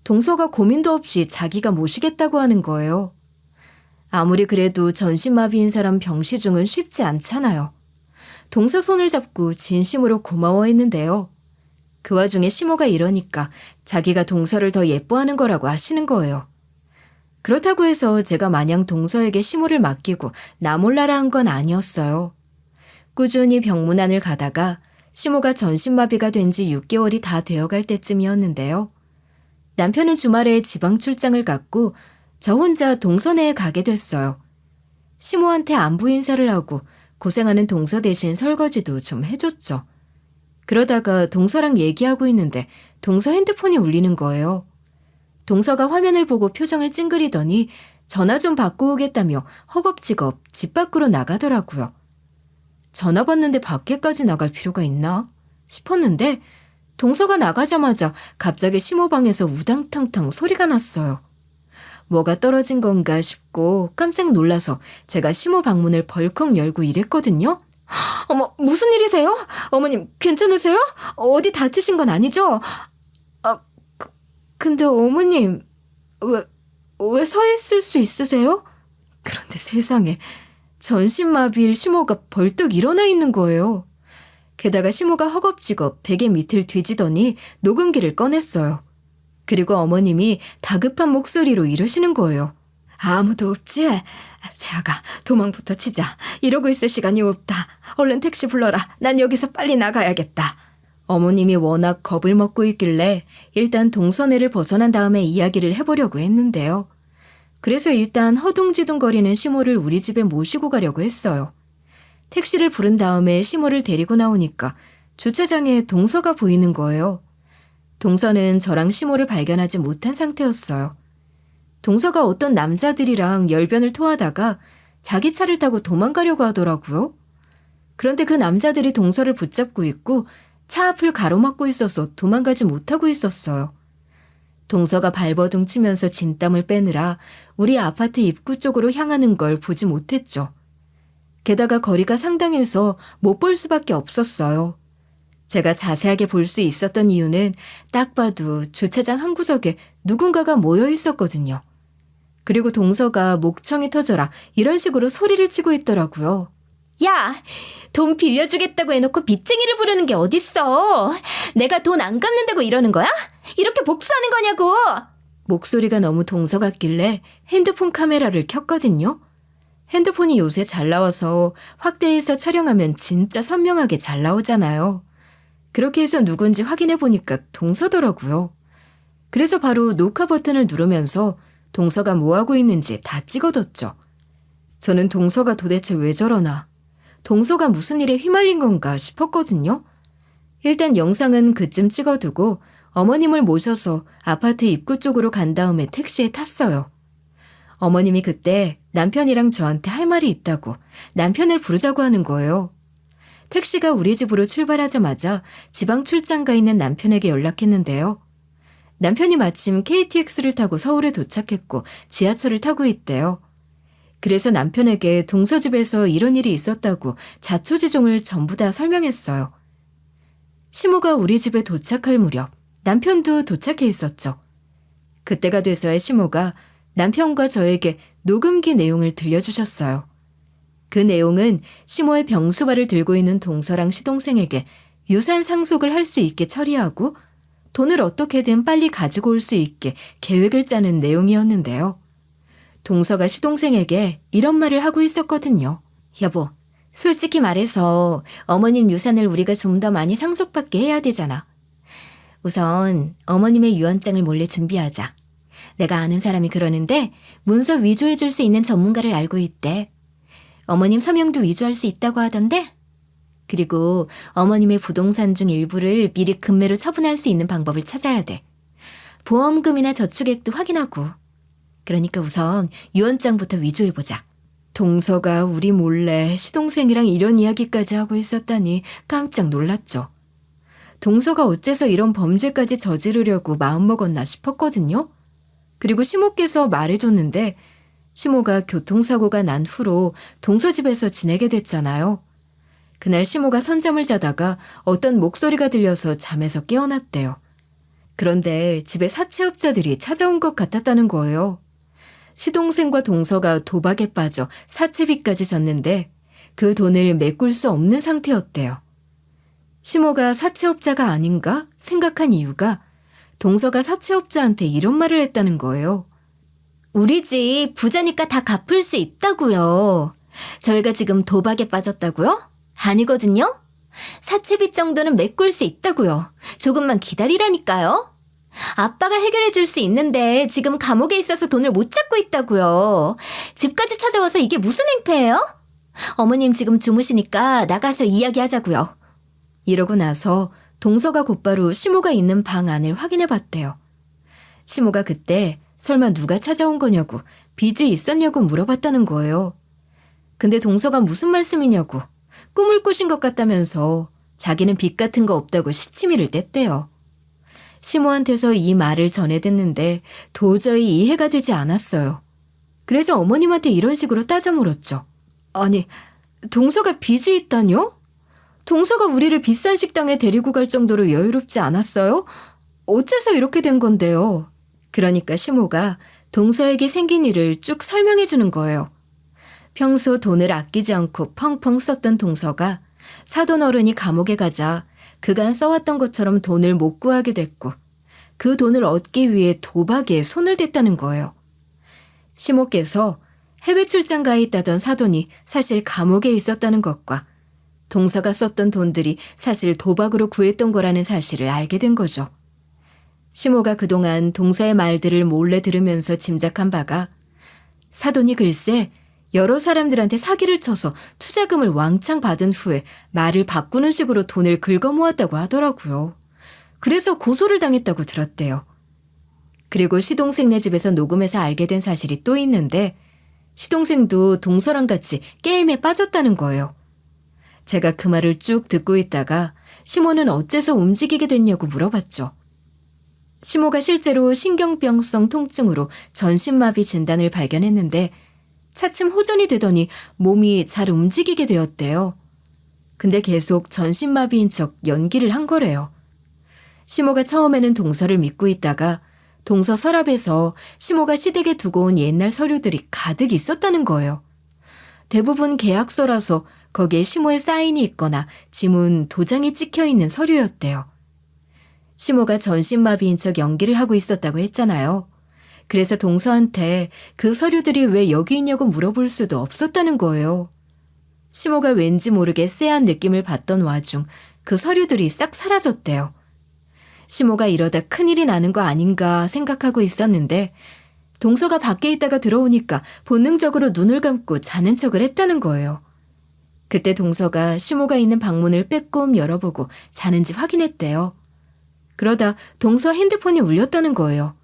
동서가 고민도 없이 자기가 모시겠다고 하는 거예요. 아무리 그래도 전신마비인 사람 병시중은 쉽지 않잖아요. 동서 손을 잡고 진심으로 고마워했는데요. 그 와중에 시모가 이러니까 자기가 동서를 더 예뻐하는 거라고 하시는 거예요. 그렇다고 해서 제가 마냥 동서에게 시모를 맡기고 나 몰라라 한 건 아니었어요. 꾸준히 병문안을 가다가 시모가 전신마비가 된 지 6개월이 다 되어갈 때쯤이었는데요. 남편은 주말에 지방 출장을 갔고 저 혼자 동서네에 가게 됐어요. 시모한테 안부 인사를 하고 고생하는 동서 대신 설거지도 좀 해줬죠. 그러다가 동서랑 얘기하고 있는데 동서 핸드폰이 울리는 거예요. 동서가 화면을 보고 표정을 찡그리더니 전화 좀 받고 오겠다며 허겁지겁 집 밖으로 나가더라고요. 전화 받는데 밖에까지 나갈 필요가 있나 싶었는데 동서가 나가자마자 갑자기 시모 방에서 우당탕탕 소리가 났어요. 뭐가 떨어진 건가 싶고 깜짝 놀라서 제가 시모 방문을 벌컥 열고 이랬거든요. 어머, 무슨 일이세요? 어머님, 괜찮으세요? 어디 다치신 건 아니죠? 근데 어머님, 왜 서 있을 수 있으세요? 그런데 세상에, 전신마비일 시모가 벌떡 일어나 있는 거예요. 게다가 시모가 허겁지겁 베개 밑을 뒤지더니 녹음기를 꺼냈어요. 그리고 어머님이 다급한 목소리로 이러시는 거예요. 아무도 없지? 세아가 도망부터 치자. 이러고 있을 시간이 없다. 얼른 택시 불러라. 난 여기서 빨리 나가야겠다. 어머님이 워낙 겁을 먹고 있길래 일단 동선회를 벗어난 다음에 이야기를 해보려고 했는데요. 그래서 일단 허둥지둥거리는 시모를 우리 집에 모시고 가려고 했어요. 택시를 부른 다음에 시모를 데리고 나오니까 주차장에 동서가 보이는 거예요. 동서는 저랑 시모를 발견하지 못한 상태였어요. 동서가 어떤 남자들이랑 열변을 토하다가 자기 차를 타고 도망가려고 하더라고요. 그런데 그 남자들이 동서를 붙잡고 있고 차 앞을 가로막고 있어서 도망가지 못하고 있었어요. 동서가 발버둥 치면서 진땀을 빼느라 우리 아파트 입구 쪽으로 향하는 걸 보지 못했죠. 게다가 거리가 상당해서 못 볼 수밖에 없었어요. 제가 자세하게 볼 수 있었던 이유는 딱 봐도 주차장 한 구석에 누군가가 모여 있었거든요. 그리고 동서가 목청이 터져라 이런 식으로 소리를 치고 있더라고요. 야, 돈 빌려주겠다고 해놓고 빚쟁이를 부르는 게 어딨어. 내가 돈 안 갚는다고 이러는 거야? 이렇게 복수하는 거냐고. 목소리가 너무 동서 같길래 핸드폰 카메라를 켰거든요. 핸드폰이 요새 잘 나와서 확대해서 촬영하면 진짜 선명하게 잘 나오잖아요. 그렇게 해서 누군지 확인해 보니까 동서더라고요. 그래서 바로 녹화 버튼을 누르면서 동서가 뭐하고 있는지 다 찍어뒀죠. 저는 동서가 도대체 왜 저러나, 동서가 무슨 일에 휘말린 건가 싶었거든요. 일단 영상은 그쯤 찍어두고 어머님을 모셔서 아파트 입구 쪽으로 간 다음에 택시에 탔어요. 어머님이 그때 남편이랑 저한테 할 말이 있다고 남편을 부르자고 하는 거예요. 택시가 우리 집으로 출발하자마자 지방 출장 가 있는 남편에게 연락했는데요. 남편이 마침 KTX를 타고 서울에 도착했고 지하철을 타고 있대요. 그래서 남편에게 동서집에서 이런 일이 있었다고 자초지종을 전부 다 설명했어요. 시모가 우리 집에 도착할 무렵 남편도 도착해 있었죠. 그때가 돼서야 시모가 남편과 저에게 녹음기 내용을 들려주셨어요. 그 내용은 시모의 병수발을 들고 있는 동서랑 시동생에게 유산 상속을 할 수 있게 처리하고 돈을 어떻게든 빨리 가지고 올 수 있게 계획을 짜는 내용이었는데요. 동서가 시동생에게 이런 말을 하고 있었거든요. 여보, 솔직히 말해서 어머님 유산을 우리가 좀 더 많이 상속받게 해야 되잖아. 우선 어머님의 유언장을 몰래 준비하자. 내가 아는 사람이 그러는데 문서 위조해 줄 수 있는 전문가를 알고 있대. 어머님 서명도 위조할 수 있다고 하던데? 그리고 어머님의 부동산 중 일부를 미리 금매로 처분할 수 있는 방법을 찾아야 돼. 보험금이나 저축액도 확인하고. 그러니까 우선 유언장부터 위조해보자. 동서가 우리 몰래 시동생이랑 이런 이야기까지 하고 있었다니 깜짝 놀랐죠. 동서가 어째서 이런 범죄까지 저지르려고 마음먹었나 싶었거든요. 그리고 시모께서 말해줬는데 시모가 교통사고가 난 후로 동서 집에서 지내게 됐잖아요. 그날 시모가 선잠을 자다가 어떤 목소리가 들려서 잠에서 깨어났대요. 그런데 집에 사채업자들이 찾아온 것 같았다는 거예요. 시동생과 동서가 도박에 빠져 사채비까지 졌는데 그 돈을 메꿀 수 없는 상태였대요. 시모가 사채업자가 아닌가 생각한 이유가 동서가 사채업자한테 이런 말을 했다는 거예요. 우리 집 부자니까 다 갚을 수 있다고요. 저희가 지금 도박에 빠졌다고요? 아니거든요. 사채빚 정도는 메꿀 수 있다고요. 조금만 기다리라니까요. 아빠가 해결해 줄 수 있는데 지금 감옥에 있어서 돈을 못 찾고 있다고요. 집까지 찾아와서 이게 무슨 행패예요? 어머님 지금 주무시니까 나가서 이야기하자고요. 이러고 나서 동서가 곧바로 시모가 있는 방 안을 확인해 봤대요. 시모가 그때 설마 누가 찾아온 거냐고 빚이 있었냐고 물어봤다는 거예요. 근데 동서가 무슨 말씀이냐고 꿈을 꾸신 것 같다면서 자기는 빚 같은 거 없다고 시치미를 뗐대요. 시모한테서 이 말을 전해 듣는데 도저히 이해가 되지 않았어요. 그래서 어머님한테 이런 식으로 따져 물었죠. 아니, 동서가 빚이 있다뇨? 동서가 우리를 비싼 식당에 데리고 갈 정도로 여유롭지 않았어요? 어째서 이렇게 된 건데요? 그러니까 시모가 동서에게 생긴 일을 쭉 설명해 주는 거예요. 평소 돈을 아끼지 않고 펑펑 썼던 동서가 사돈 어른이 감옥에 가자 그간 써왔던 것처럼 돈을 못 구하게 됐고 그 돈을 얻기 위해 도박에 손을 댔다는 거예요. 시모께서 해외 출장 가 있다던 사돈이 사실 감옥에 있었다는 것과 동서가 썼던 돈들이 사실 도박으로 구했던 거라는 사실을 알게 된 거죠. 시모가 그동안 동서의 말들을 몰래 들으면서 짐작한 바가 사돈이 글쎄 여러 사람들한테 사기를 쳐서 투자금을 왕창 받은 후에 말을 바꾸는 식으로 돈을 긁어모았다고 하더라고요. 그래서 고소를 당했다고 들었대요. 그리고 시동생네 집에서 녹음해서 알게 된 사실이 또 있는데 시동생도 동서랑 같이 게임에 빠졌다는 거예요. 제가 그 말을 쭉 듣고 있다가 시모는 어째서 움직이게 됐냐고 물어봤죠. 시모가 실제로 신경병성 통증으로 전신마비 진단을 발견했는데 차츰 호전이 되더니 몸이 잘 움직이게 되었대요. 근데 계속 전신마비인 척 연기를 한 거래요. 시모가 처음에는 동서를 믿고 있다가 동서 서랍에서 시모가 시댁에 두고 온 옛날 서류들이 가득 있었다는 거예요. 대부분 계약서라서 거기에 시모의 사인이 있거나 지문, 도장이 찍혀 있는 서류였대요. 시모가 전신마비인 척 연기를 하고 있었다고 했잖아요. 그래서 동서한테 그 서류들이 왜 여기 있냐고 물어볼 수도 없었다는 거예요. 시모가 왠지 모르게 쎄한 느낌을 받던 와중 그 서류들이 싹 사라졌대요. 시모가 이러다 큰일이 나는 거 아닌가 생각하고 있었는데 동서가 밖에 있다가 들어오니까 본능적으로 눈을 감고 자는 척을 했다는 거예요. 그때 동서가 시모가 있는 방문을 빼꼼 열어보고 자는지 확인했대요. 그러다 동서 핸드폰이 울렸다는 거예요.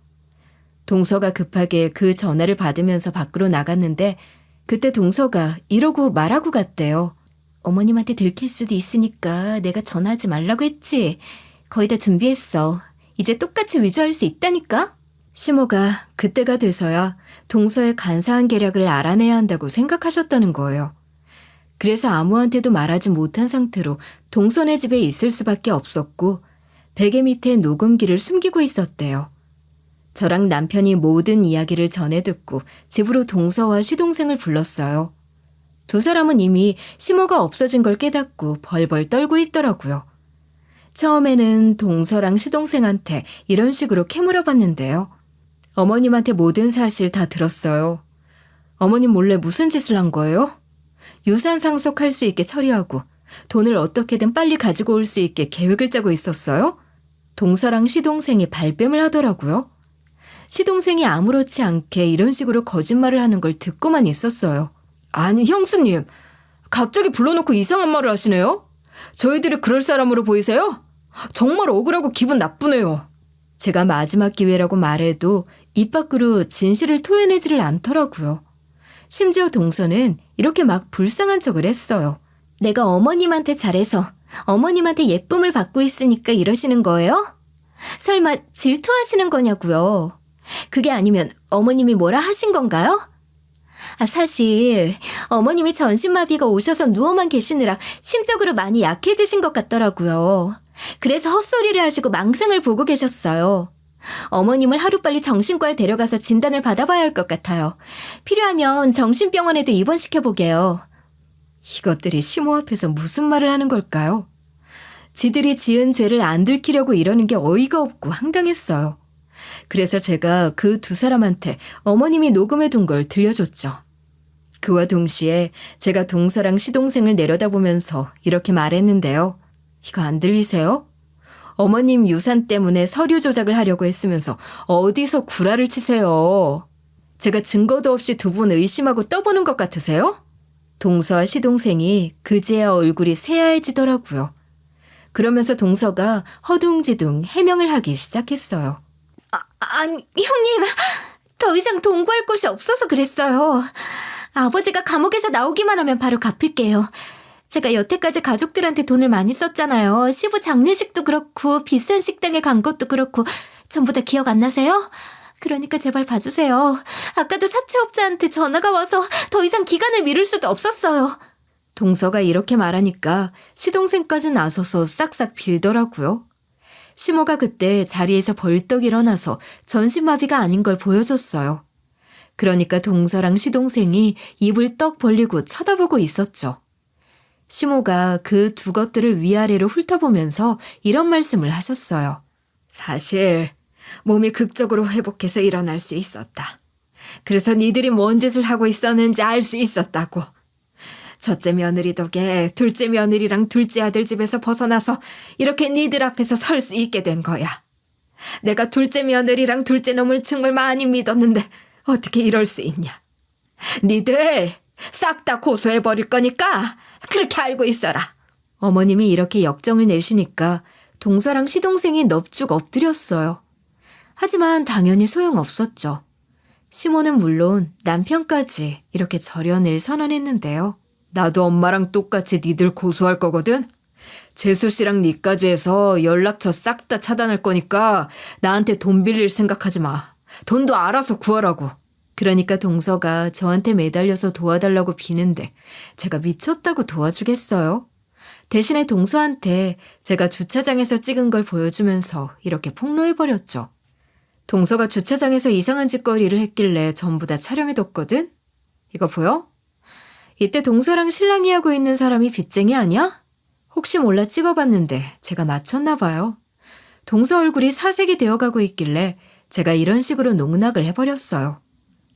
동서가 급하게 그 전화를 받으면서 밖으로 나갔는데 그때 동서가 이러고 말하고 갔대요. 어머님한테 들킬 수도 있으니까 내가 전화하지 말라고 했지. 거의 다 준비했어. 이제 똑같이 위조할 수 있다니까? 시모가 그때가 돼서야 동서의 간사한 계략을 알아내야 한다고 생각하셨다는 거예요. 그래서 아무한테도 말하지 못한 상태로 동서네 집에 있을 수밖에 없었고 베개 밑에 녹음기를 숨기고 있었대요. 저랑 남편이 모든 이야기를 전해 듣고 집으로 동서와 시동생을 불렀어요. 두 사람은 이미 시모가 없어진 걸 깨닫고 벌벌 떨고 있더라고요. 처음에는 동서랑 시동생한테 이런 식으로 캐물어봤는데요. 어머님한테 모든 사실 다 들었어요. 어머님 몰래 무슨 짓을 한 거예요? 유산 상속할 수 있게 처리하고 돈을 어떻게든 빨리 가지고 올 수 있게 계획을 짜고 있었어요? 동서랑 시동생이 발뺌을 하더라고요. 시동생이 아무렇지 않게 이런 식으로 거짓말을 하는 걸 듣고만 있었어요. 아니 형수님, 갑자기 불러놓고 이상한 말을 하시네요? 저희들이 그럴 사람으로 보이세요? 정말 억울하고 기분 나쁘네요. 제가 마지막 기회라고 말해도 입 밖으로 진실을 토해내지를 않더라고요. 심지어 동서는 이렇게 막 불쌍한 척을 했어요. 내가 어머님한테 잘해서 어머님한테 예쁨을 받고 있으니까 이러시는 거예요? 설마 질투하시는 거냐고요. 그게 아니면 어머님이 뭐라 하신 건가요? 사실 어머님이 전신마비가 오셔서 누워만 계시느라 심적으로 많이 약해지신 것 같더라고요. 그래서 헛소리를 하시고 망상을 보고 계셨어요. 어머님을 하루빨리 정신과에 데려가서 진단을 받아봐야 할 것 같아요. 필요하면 정신병원에도 입원시켜보게요. 이것들이 시모 앞에서 무슨 말을 하는 걸까요? 지들이 지은 죄를 안 들키려고 이러는 게 어이가 없고 황당했어요. 그래서 제가 그 두 사람한테 어머님이 녹음해둔 걸 들려줬죠. 그와 동시에 제가 동서랑 시동생을 내려다보면서 이렇게 말했는데요. 이거 안 들리세요? 어머님 유산 때문에 서류 조작을 하려고 했으면서 어디서 구라를 치세요? 제가 증거도 없이 두 분 의심하고 떠보는 것 같으세요? 동서와 시동생이 그제야 얼굴이 새하얘지더라고요. 그러면서 동서가 허둥지둥 해명을 하기 시작했어요. 아니 형님, 더 이상 돈 구할 곳이 없어서 그랬어요. 아버지가 감옥에서 나오기만 하면 바로 갚을게요. 제가 여태까지 가족들한테 돈을 많이 썼잖아요. 시부 장례식도 그렇고 비싼 식당에 간 것도 그렇고 전부 다 기억 안 나세요? 그러니까 제발 봐주세요. 아까도 사채업자한테 전화가 와서 더 이상 기간을 미룰 수도 없었어요. 동서가 이렇게 말하니까 시동생까지 나서서 싹싹 빌더라고요. 시모가 그때 자리에서 벌떡 일어나서 전신마비가 아닌 걸 보여줬어요. 그러니까 동서랑 시동생이 입을 떡 벌리고 쳐다보고 있었죠. 시모가 그 두 것들을 위아래로 훑어보면서 이런 말씀을 하셨어요. 사실 몸이 극적으로 회복해서 일어날 수 있었다. 그래서 니들이 뭔 짓을 하고 있었는지 알 수 있었다고. 첫째 며느리 덕에 둘째 며느리랑 둘째 아들 집에서 벗어나서 이렇게 니들 앞에서 설 수 있게 된 거야. 내가 둘째 며느리랑 둘째 놈을 정말 많이 믿었는데 어떻게 이럴 수 있냐. 니들 싹 다 고소해버릴 거니까 그렇게 알고 있어라. 어머님이 이렇게 역정을 내시니까 동서랑 시동생이 넙죽 엎드렸어요. 하지만 당연히 소용없었죠. 시모는 물론 남편까지 이렇게 절연을 선언했는데요. 나도 엄마랑 똑같이 니들 고소할 거거든. 재수 씨랑 니까지 해서 연락처 싹 다 차단할 거니까 나한테 돈 빌릴 생각하지 마. 돈도 알아서 구하라고. 그러니까 동서가 저한테 매달려서 도와달라고 비는데 제가 미쳤다고 도와주겠어요? 대신에 동서한테 제가 주차장에서 찍은 걸 보여주면서 이렇게 폭로해버렸죠. 동서가 주차장에서 이상한 짓거리를 했길래 전부 다 촬영해뒀거든? 이거 보여? 이때 동서랑 신랑이 하고 있는 사람이 빚쟁이 아니야? 혹시 몰라 찍어봤는데 제가 맞췄나 봐요. 동서 얼굴이 사색이 되어가고 있길래 제가 이런 식으로 농락을 해버렸어요.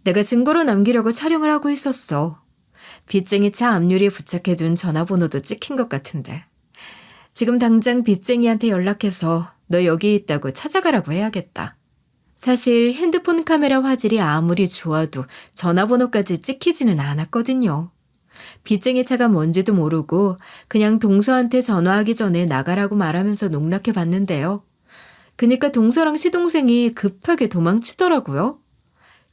내가 증거로 남기려고 촬영을 하고 있었어. 빚쟁이 차 앞유리에 부착해둔 전화번호도 찍힌 것 같은데. 지금 당장 빚쟁이한테 연락해서 너 여기 있다고 찾아가라고 해야겠다. 사실 핸드폰 카메라 화질이 아무리 좋아도 전화번호까지 찍히지는 않았거든요. 빚쟁이 차가 뭔지도 모르고 그냥 동서한테 전화하기 전에 나가라고 말하면서 농락해 봤는데요. 그니까 동서랑 시동생이 급하게 도망치더라고요.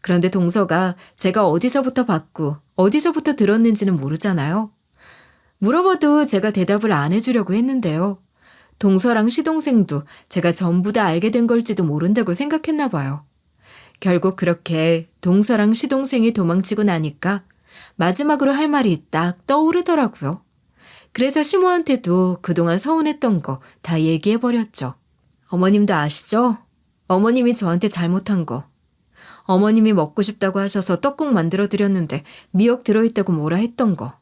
그런데 동서가 제가 어디서부터 봤고 어디서부터 들었는지는 모르잖아요. 물어봐도 제가 대답을 안 해주려고 했는데요. 동서랑 시동생도 제가 전부 다 알게 된 걸지도 모른다고 생각했나 봐요. 결국 그렇게 동서랑 시동생이 도망치고 나니까 마지막으로 할 말이 딱 떠오르더라고요. 그래서 시모한테도 그동안 서운했던 거 다 얘기해버렸죠. 어머님도 아시죠? 어머님이 저한테 잘못한 거. 어머님이 먹고 싶다고 하셔서 떡국 만들어드렸는데 미역 들어있다고 뭐라 했던 거.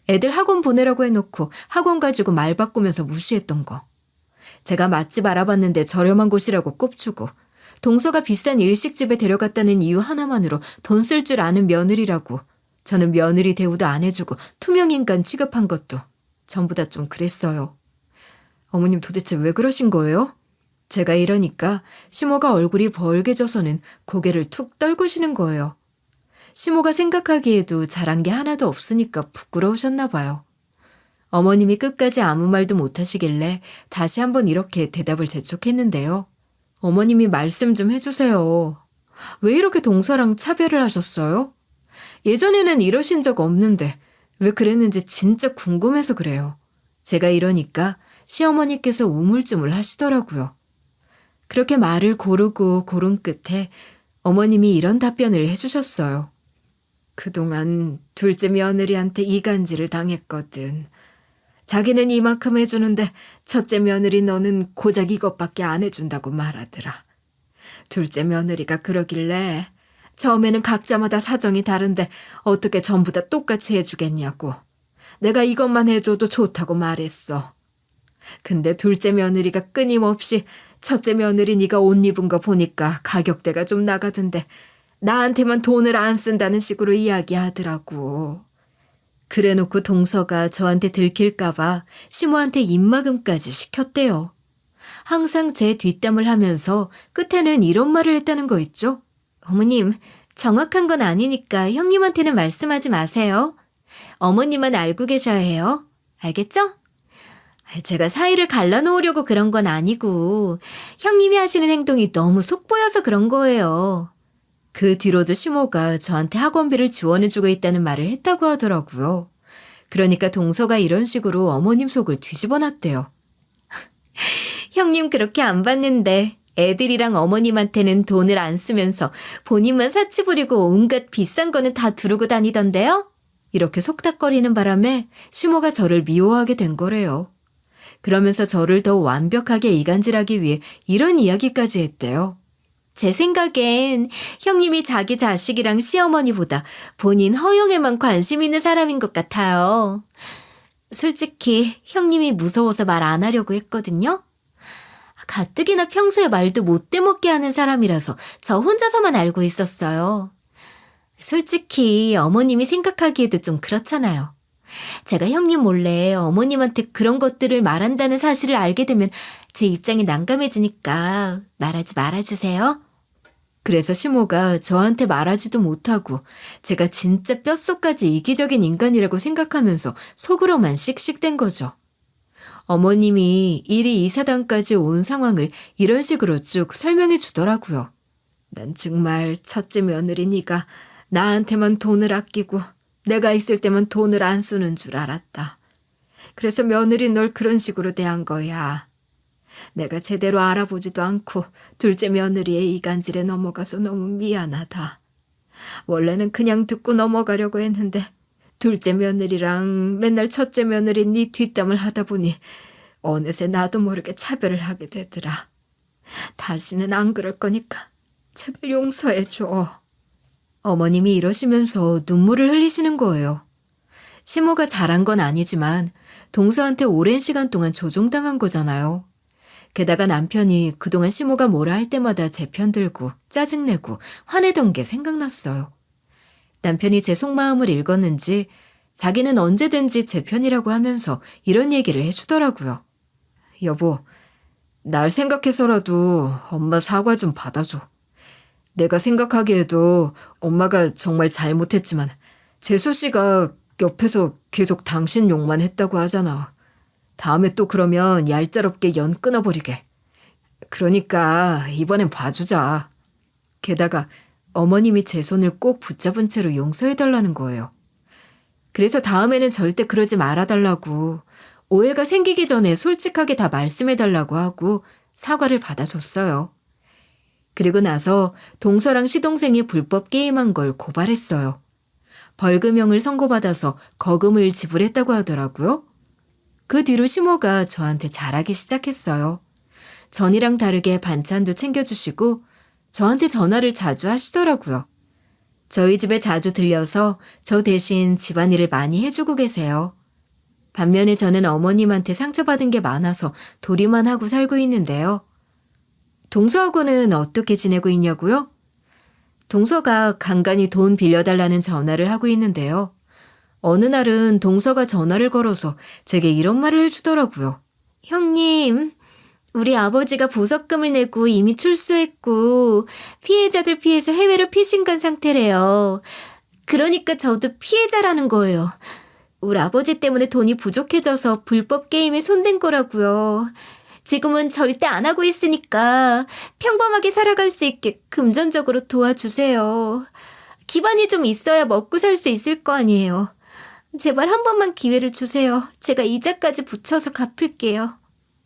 애들 학원 보내라고 해놓고 학원 가지고 말 바꾸면서 무시했던 거. 제가 맛집 알아봤는데 저렴한 곳이라고 꼽주고 동서가 비싼 일식집에 데려갔다는 이유 하나만으로 돈 쓸 줄 아는 며느리라고 저는 며느리 대우도 안 해주고 투명인간 취급한 것도 전부 다 좀 그랬어요. 어머님 도대체 왜 그러신 거예요? 제가 이러니까 시모가 얼굴이 벌개져서는 고개를 툭 떨구시는 거예요. 시모가 생각하기에도 잘한 게 하나도 없으니까 부끄러우셨나 봐요. 어머님이 끝까지 아무 말도 못하시길래 다시 한번 이렇게 대답을 재촉했는데요. 어머님이 말씀 좀 해주세요. 왜 이렇게 동서랑 차별을 하셨어요? 예전에는 이러신 적 없는데 왜 그랬는지 진짜 궁금해서 그래요. 제가 이러니까 시어머니께서 우물쭈물 하시더라고요. 그렇게 말을 고르고 고른 끝에 어머님이 이런 답변을 해주셨어요. 그동안 둘째 며느리한테 이간질을 당했거든. 자기는 이만큼 해주는데 첫째 며느리 너는 고작 이것밖에 안 해준다고 말하더라. 둘째 며느리가 그러길래 처음에는 각자마다 사정이 다른데 어떻게 전부 다 똑같이 해주겠냐고. 내가 이것만 해줘도 좋다고 말했어. 근데 둘째 며느리가 끊임없이 첫째 며느리 네가 옷 입은 거 보니까 가격대가 좀 나가던데 나한테만 돈을 안 쓴다는 식으로 이야기하더라고. 그래놓고 동서가 저한테 들킬까봐 시모한테 입막음까지 시켰대요. 항상 제 뒷담을 하면서 끝에는 이런 말을 했다는 거 있죠? 어머님, 정확한 건 아니니까 형님한테는 말씀하지 마세요. 어머님만 알고 계셔야 해요. 알겠죠? 제가 사이를 갈라놓으려고 그런 건 아니고 형님이 하시는 행동이 너무 속보여서 그런 거예요. 그 뒤로도 시모가 저한테 학원비를 지원해주고 있다는 말을 했다고 하더라고요. 그러니까 동서가 이런 식으로 어머님 속을 뒤집어 놨대요. 형님 그렇게 안 받는데 애들이랑 어머님한테는 돈을 안 쓰면서 본인만 사치 부리고 온갖 비싼 거는 다 두르고 다니던데요? 이렇게 속닥거리는 바람에 시모가 저를 미워하게 된 거래요. 그러면서 저를 더 완벽하게 이간질하기 위해 이런 이야기까지 했대요. 제 생각엔 형님이 자기 자식이랑 시어머니보다 본인 허영에만 관심 있는 사람인 것 같아요. 솔직히 형님이 무서워서 말 안 하려고 했거든요. 가뜩이나 평소에 말도 못 대먹게 하는 사람이라서 저 혼자서만 알고 있었어요. 솔직히 어머님이 생각하기에도 좀 그렇잖아요. 제가 형님 몰래 어머님한테 그런 것들을 말한다는 사실을 알게 되면 제 입장이 난감해지니까 말하지 말아주세요. 그래서 시모가 저한테 말하지도 못하고 제가 진짜 뼛속까지 이기적인 인간이라고 생각하면서 속으로만 씩씩댄 거죠. 어머님이 일이 이 사단까지 온 상황을 이런 식으로 쭉 설명해 주더라고요. 난 정말 첫째 며느리 네가 나한테만 돈을 아끼고 내가 있을 때만 돈을 안 쓰는 줄 알았다. 그래서 며느리 널 그런 식으로 대한 거야. 내가 제대로 알아보지도 않고 둘째 며느리의 이간질에 넘어가서 너무 미안하다. 원래는 그냥 듣고 넘어가려고 했는데 둘째 며느리랑 맨날 첫째 며느리 네 뒷담을 하다 보니 어느새 나도 모르게 차별을 하게 되더라. 다시는 안 그럴 거니까 제발 용서해줘. 어머님이 이러시면서 눈물을 흘리시는 거예요. 시모가 잘한 건 아니지만 동서한테 오랜 시간 동안 조종당한 거잖아요. 게다가 남편이 그동안 시모가 뭐라 할 때마다 제 편 들고 짜증내고 화내던 게 생각났어요. 남편이 제 속마음을 읽었는지 자기는 언제든지 제 편이라고 하면서 이런 얘기를 해주더라고요. 여보, 날 생각해서라도 엄마 사과 좀 받아줘. 내가 생각하기에도 엄마가 정말 잘못했지만 재수 씨가 옆에서 계속 당신 욕만 했다고 하잖아. 다음에 또 그러면 얄짤없게 연 끊어버리게. 그러니까 이번엔 봐주자. 게다가 어머님이 제 손을 꼭 붙잡은 채로 용서해달라는 거예요. 그래서 다음에는 절대 그러지 말아달라고, 오해가 생기기 전에 솔직하게 다 말씀해달라고 하고 사과를 받아줬어요. 그리고 나서 동서랑 시동생이 불법 게임한 걸 고발했어요. 벌금형을 선고받아서 거금을 지불했다고 하더라고요. 그 뒤로 시모가 저한테 잘하기 시작했어요. 전이랑 다르게 반찬도 챙겨주시고 저한테 전화를 자주 하시더라고요. 저희 집에 자주 들려서 저 대신 집안일을 많이 해주고 계세요. 반면에 저는 어머님한테 상처받은 게 많아서 도리만 하고 살고 있는데요. 동서하고는 어떻게 지내고 있냐고요? 동서가 간간히 돈 빌려달라는 전화를 하고 있는데요. 어느 날은 동서가 전화를 걸어서 제게 이런 말을 해주더라고요. 형님, 우리 아버지가 보석금을 내고 이미 출소했고 피해자들 피해서 해외로 피신 간 상태래요. 그러니까 저도 피해자라는 거예요. 우리 아버지 때문에 돈이 부족해져서 불법 게임에 손댄 거라고요. 지금은 절대 안 하고 있으니까 평범하게 살아갈 수 있게 금전적으로 도와주세요. 기반이 좀 있어야 먹고 살 수 있을 거 아니에요. 제발 한 번만 기회를 주세요. 제가 이자까지 붙여서 갚을게요.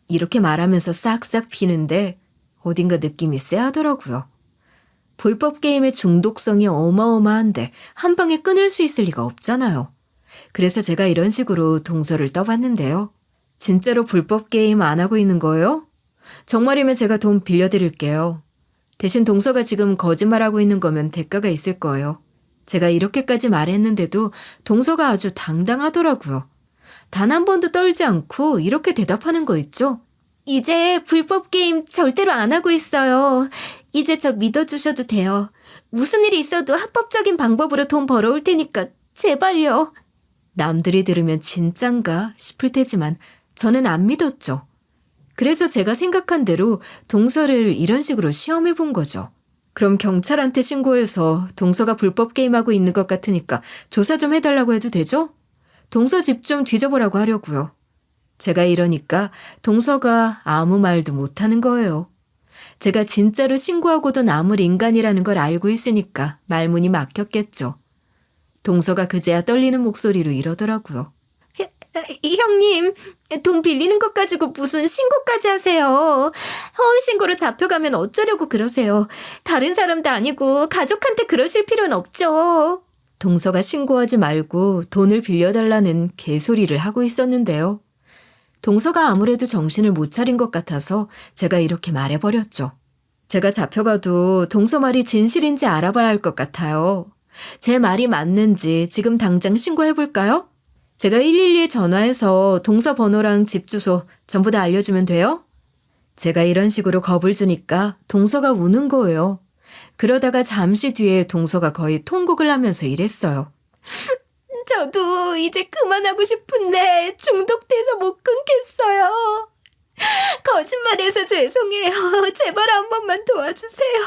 이렇게 말하면서 싹싹 비는데 어딘가 느낌이 쎄하더라고요. 불법 게임의 중독성이 어마어마한데 한 방에 끊을 수 있을 리가 없잖아요. 그래서 제가 이런 식으로 동서를 떠봤는데요. 진짜로 불법 게임 안 하고 있는 거예요? 정말이면 제가 돈 빌려드릴게요. 대신 동서가 지금 거짓말하고 있는 거면 대가가 있을 거예요. 제가 이렇게까지 말했는데도 동서가 아주 당당하더라고요. 단 한 번도 떨지 않고 이렇게 대답하는 거 있죠? 이제 불법 게임 절대로 안 하고 있어요. 이제 저 믿어주셔도 돼요. 무슨 일이 있어도 합법적인 방법으로 돈 벌어올 테니까 제발요. 남들이 들으면 진짠가 싶을 테지만 저는 안 믿었죠. 그래서 제가 생각한 대로 동서를 이런 식으로 시험해 본 거죠. 그럼 경찰한테 신고해서 동서가 불법 게임하고 있는 것 같으니까 조사 좀 해달라고 해도 되죠? 동서 집 좀 뒤져보라고 하려고요. 제가 이러니까 동서가 아무 말도 못하는 거예요. 제가 진짜로 신고하고도 남을 인간이라는 걸 알고 있으니까 말문이 막혔겠죠. 동서가 그제야 떨리는 목소리로 이러더라고요. 형님, 돈 빌리는 것 가지고 무슨 신고까지 하세요. 허위신고로 잡혀가면 어쩌려고 그러세요. 다른 사람도 아니고 가족한테 그러실 필요는 없죠. 동서가 신고하지 말고 돈을 빌려달라는 개소리를 하고 있었는데요. 동서가 아무래도 정신을 못 차린 것 같아서 제가 이렇게 말해버렸죠. 제가 잡혀가도 동서 말이 진실인지 알아봐야 할 것 같아요. 제 말이 맞는지 지금 당장 신고해볼까요? 제가 112에 전화해서 동서 번호랑 집 주소 전부 다 알려주면 돼요? 제가 이런 식으로 겁을 주니까 동서가 우는 거예요. 그러다가 잠시 뒤에 동서가 거의 통곡을 하면서 이랬어요. 저도 이제 그만하고 싶은데 중독돼서 못 끊겠어요. 거짓말해서 죄송해요. 제발 한 번만 도와주세요.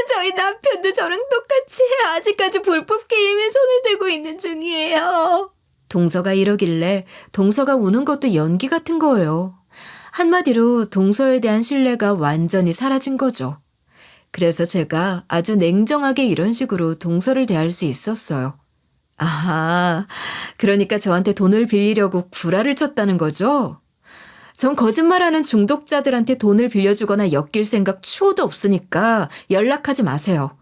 저희 남편도 저랑 똑같이 아직까지 불법 게임에 손을 대고 있는 중이에요. 동서가 이러길래 동서가 우는 것도 연기 같은 거예요. 한마디로 동서에 대한 신뢰가 완전히 사라진 거죠. 그래서 제가 아주 냉정하게 이런 식으로 동서를 대할 수 있었어요. 아하, 그러니까 저한테 돈을 빌리려고 구라를 쳤다는 거죠? 전 거짓말하는 중독자들한테 돈을 빌려주거나 엮일 생각 추호도 없으니까 연락하지 마세요.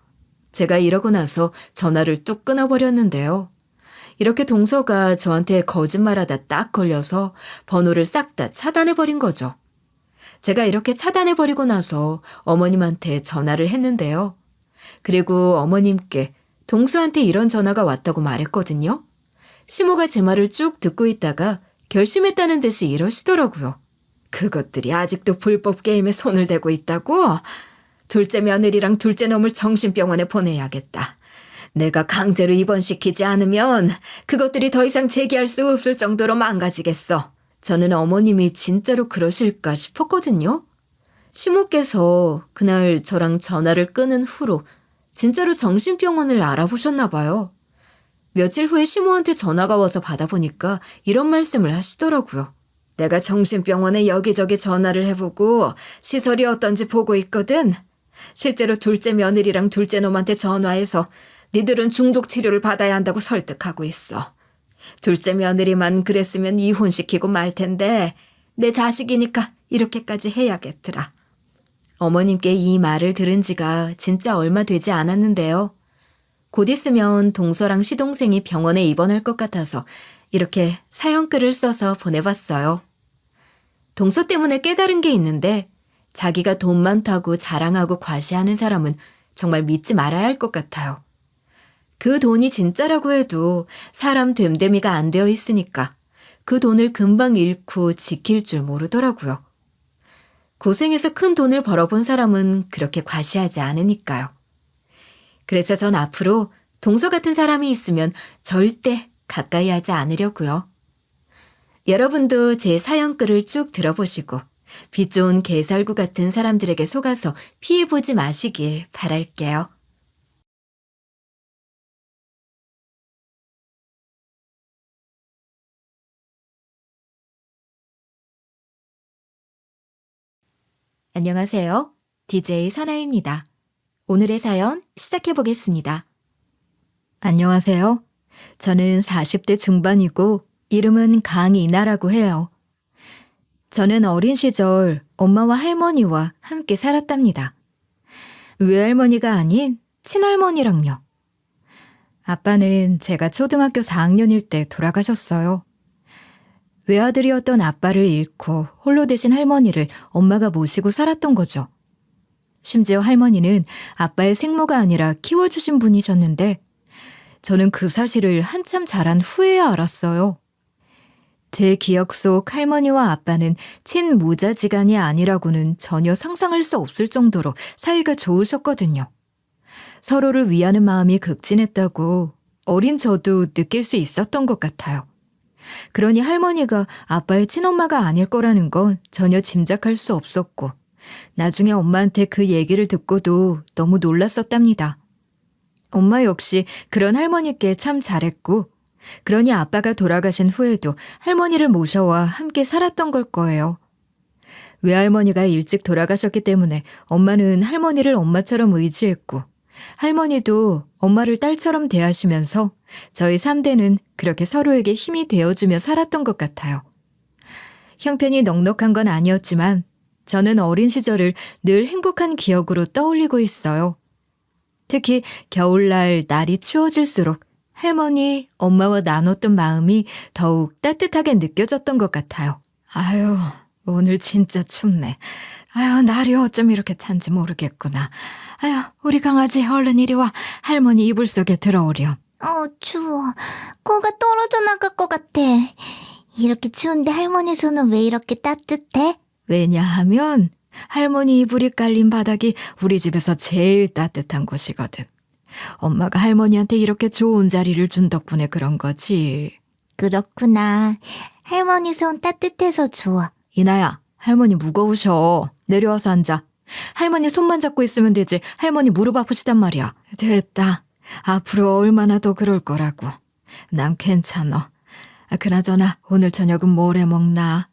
제가 이러고 나서 전화를 뚝 끊어버렸는데요. 이렇게 동서가 저한테 거짓말하다 딱 걸려서 번호를 싹 다 차단해버린 거죠. 제가 이렇게 차단해버리고 나서 어머님한테 전화를 했는데요. 그리고 어머님께 동서한테 이런 전화가 왔다고 말했거든요. 시모가 제 말을 쭉 듣고 있다가 결심했다는 듯이 이러시더라고요. 그것들이 아직도 불법 게임에 손을 대고 있다고? 둘째 며느리랑 둘째 놈을 정신병원에 보내야겠다. 내가 강제로 입원시키지 않으면 그것들이 더 이상 재기할 수 없을 정도로 망가지겠어. 저는 어머님이 진짜로 그러실까 싶었거든요. 시모께서 그날 저랑 전화를 끊은 후로 진짜로 정신병원을 알아보셨나 봐요. 며칠 후에 시모한테 전화가 와서 받아보니까 이런 말씀을 하시더라고요. 내가 정신병원에 여기저기 전화를 해보고 시설이 어떤지 보고 있거든. 실제로 둘째 며느리랑 둘째 놈한테 전화해서 니들은 중독 치료를 받아야 한다고 설득하고 있어. 둘째 며느리만 그랬으면 이혼시키고 말 텐데 내 자식이니까 이렇게까지 해야겠더라. 어머님께 이 말을 들은 지가 진짜 얼마 되지 않았는데요. 곧 있으면 동서랑 시동생이 병원에 입원할 것 같아서 이렇게 사연글을 써서 보내봤어요. 동서 때문에 깨달은 게 있는데 자기가 돈 많다고 자랑하고 과시하는 사람은 정말 믿지 말아야 할 것 같아요. 그 돈이 진짜라고 해도 사람 됨됨이가 안 되어 있으니까 그 돈을 금방 잃고 지킬 줄 모르더라고요. 고생해서 큰 돈을 벌어본 사람은 그렇게 과시하지 않으니까요. 그래서 전 앞으로 동서 같은 사람이 있으면 절대 가까이 하지 않으려고요. 여러분도 제 사연글을 쭉 들어보시고 빛 좋은 개살구 같은 사람들에게 속아서 피해보지 마시길 바랄게요. 안녕하세요. DJ 사나입니다. 오늘의 사연 시작해보겠습니다. 안녕하세요. 저는 40대 중반이고 이름은 강이나라고 해요. 저는 어린 시절 엄마와 할머니와 함께 살았답니다. 외할머니가 아닌 친할머니랑요. 아빠는 제가 초등학교 4학년일 때 돌아가셨어요. 외아들이었던 아빠를 잃고 홀로 되신 할머니를 엄마가 모시고 살았던 거죠. 심지어 할머니는 아빠의 생모가 아니라 키워주신 분이셨는데 저는 그 사실을 한참 자란 후에야 알았어요. 제 기억 속 할머니와 아빠는 친모자지간이 아니라고는 전혀 상상할 수 없을 정도로 사이가 좋으셨거든요. 서로를 위하는 마음이 극진했다고 어린 저도 느낄 수 있었던 것 같아요. 그러니 할머니가 아빠의 친엄마가 아닐 거라는 건 전혀 짐작할 수 없었고 나중에 엄마한테 그 얘기를 듣고도 너무 놀랐었답니다. 엄마 역시 그런 할머니께 참 잘했고 그러니 아빠가 돌아가신 후에도 할머니를 모셔와 함께 살았던 걸 거예요. 외할머니가 일찍 돌아가셨기 때문에 엄마는 할머니를 엄마처럼 의지했고 할머니도 엄마를 딸처럼 대하시면서 저희 3대는 그렇게 서로에게 힘이 되어주며 살았던 것 같아요. 형편이 넉넉한 건 아니었지만 저는 어린 시절을 늘 행복한 기억으로 떠올리고 있어요. 특히 겨울날 날이 추워질수록 할머니, 엄마와 나눴던 마음이 더욱 따뜻하게 느껴졌던 것 같아요. 아유, 오늘 진짜 춥네. 아유, 날이 어쩜 이렇게 찬지 모르겠구나. 아유, 우리 강아지 얼른 이리 와. 할머니 이불 속에 들어오렴. 추워. 코가 떨어져 나갈 것 같아. 이렇게 추운데 할머니 손은 왜 이렇게 따뜻해? 왜냐하면 할머니 이불이 깔린 바닥이 우리 집에서 제일 따뜻한 곳이거든. 엄마가 할머니한테 이렇게 좋은 자리를 준 덕분에 그런 거지. 그렇구나. 할머니 손 따뜻해서 좋아. 이나야, 할머니 무거우셔. 내려와서 앉아. 할머니 손만 잡고 있으면 되지. 할머니 무릎 아프시단 말이야. 됐다. 앞으로 얼마나 더 그럴 거라고. 난 괜찮아. 그나저나 오늘 저녁은 뭘 해 먹나?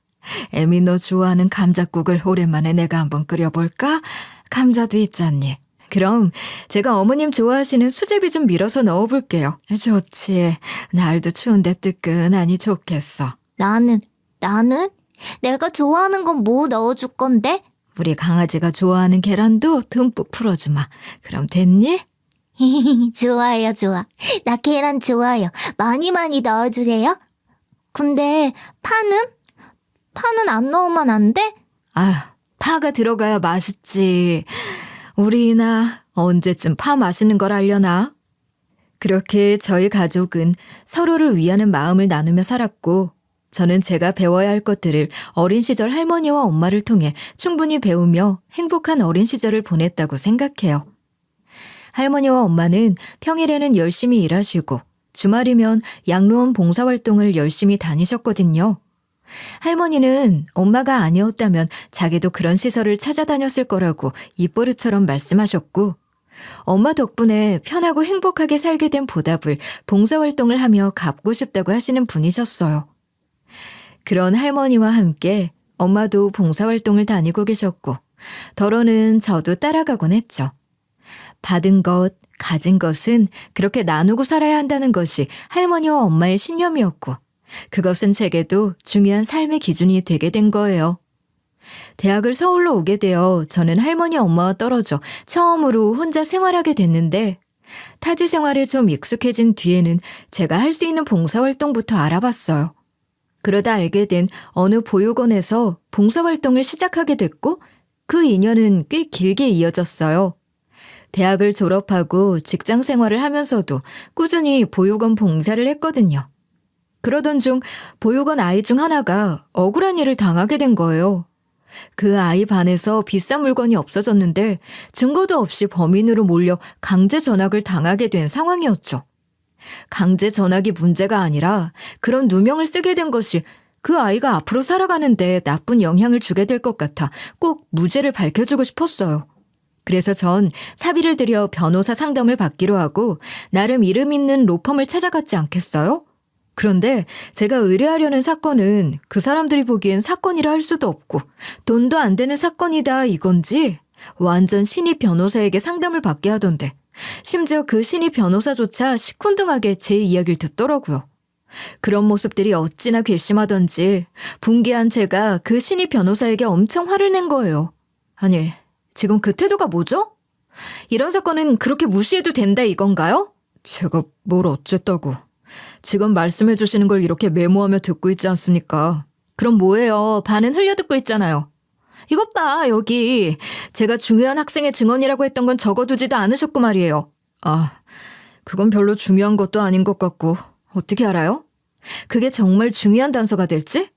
애미 너 좋아하는 감자국을 오랜만에 내가 한번 끓여볼까? 감자도 있잖니. 그럼 제가 어머님 좋아하시는 수제비 좀 밀어서 넣어볼게요. 좋지. 날도 추운데 뜨끈하니 좋겠어. 나는? 내가 좋아하는 건 뭐 넣어줄 건데? 우리 강아지가 좋아하는 계란도 듬뿍 풀어주마. 그럼 됐니? 좋아요, 좋아. 나 계란 좋아요. 많이 넣어주세요. 근데 파는? 파는 안 넣으면 안 돼? 아, 파가 들어가야 맛있지. 우리 이나 언제쯤 파 마시는 걸 알려나? 그렇게 저희 가족은 서로를 위하는 마음을 나누며 살았고 저는 제가 배워야 할 것들을 어린 시절 할머니와 엄마를 통해 충분히 배우며 행복한 어린 시절을 보냈다고 생각해요. 할머니와 엄마는 평일에는 열심히 일하시고 주말이면 양로원 봉사활동을 열심히 다니셨거든요. 할머니는 엄마가 아니었다면 자기도 그런 시설을 찾아다녔을 거라고 입버릇처럼 말씀하셨고 엄마 덕분에 편하고 행복하게 살게 된 보답을 봉사활동을 하며 갚고 싶다고 하시는 분이셨어요. 그런 할머니와 함께 엄마도 봉사활동을 다니고 계셨고 더러는 저도 따라가곤 했죠. 받은 것, 가진 것은 그렇게 나누고 살아야 한다는 것이 할머니와 엄마의 신념이었고 그것은 제게도 중요한 삶의 기준이 되게 된 거예요. 대학을 서울로 오게 되어 저는 할머니 엄마와 떨어져 처음으로 혼자 생활하게 됐는데 타지 생활에 좀 익숙해진 뒤에는 제가 할 수 있는 봉사활동부터 알아봤어요. 그러다 알게 된 어느 보육원에서 봉사활동을 시작하게 됐고 그 인연은 꽤 길게 이어졌어요. 대학을 졸업하고 직장 생활을 하면서도 꾸준히 보육원 봉사를 했거든요. 그러던 중 보육원 아이 중 하나가 억울한 일을 당하게 된 거예요. 그 아이 반에서 비싼 물건이 없어졌는데 증거도 없이 범인으로 몰려 강제 전학을 당하게 된 상황이었죠. 강제 전학이 문제가 아니라 그런 누명을 쓰게 된 것이 그 아이가 앞으로 살아가는데 나쁜 영향을 주게 될 것 같아 꼭 무죄를 밝혀주고 싶었어요. 그래서 전 사비를 들여 변호사 상담을 받기로 하고 나름 이름 있는 로펌을 찾아갔지 않겠어요? 그런데 제가 의뢰하려는 사건은 그 사람들이 보기엔 사건이라 할 수도 없고 돈도 안 되는 사건이다 이건지 완전 신입 변호사에게 상담을 받게 하던데 심지어 그 신입 변호사조차 시큰둥하게 제 이야기를 듣더라고요. 그런 모습들이 어찌나 괘씸하던지 분개한 제가 그 신입 변호사에게 엄청 화를 낸 거예요. 아니, 지금 그 태도가 뭐죠? 이런 사건은 그렇게 무시해도 된다 이건가요? 제가 뭘 어쨌다고. 지금 말씀해 주시는 걸 이렇게 메모하며 듣고 있지 않습니까? 그럼 뭐예요? 반은 흘려듣고 있잖아요. 이것 봐, 여기. 제가 중요한 학생의 증언이라고 했던 건 적어두지도 않으셨고 말이에요. 아, 그건 별로 중요한 것도 아닌 것 같고. 어떻게 알아요? 그게 정말 중요한 단서가 될지?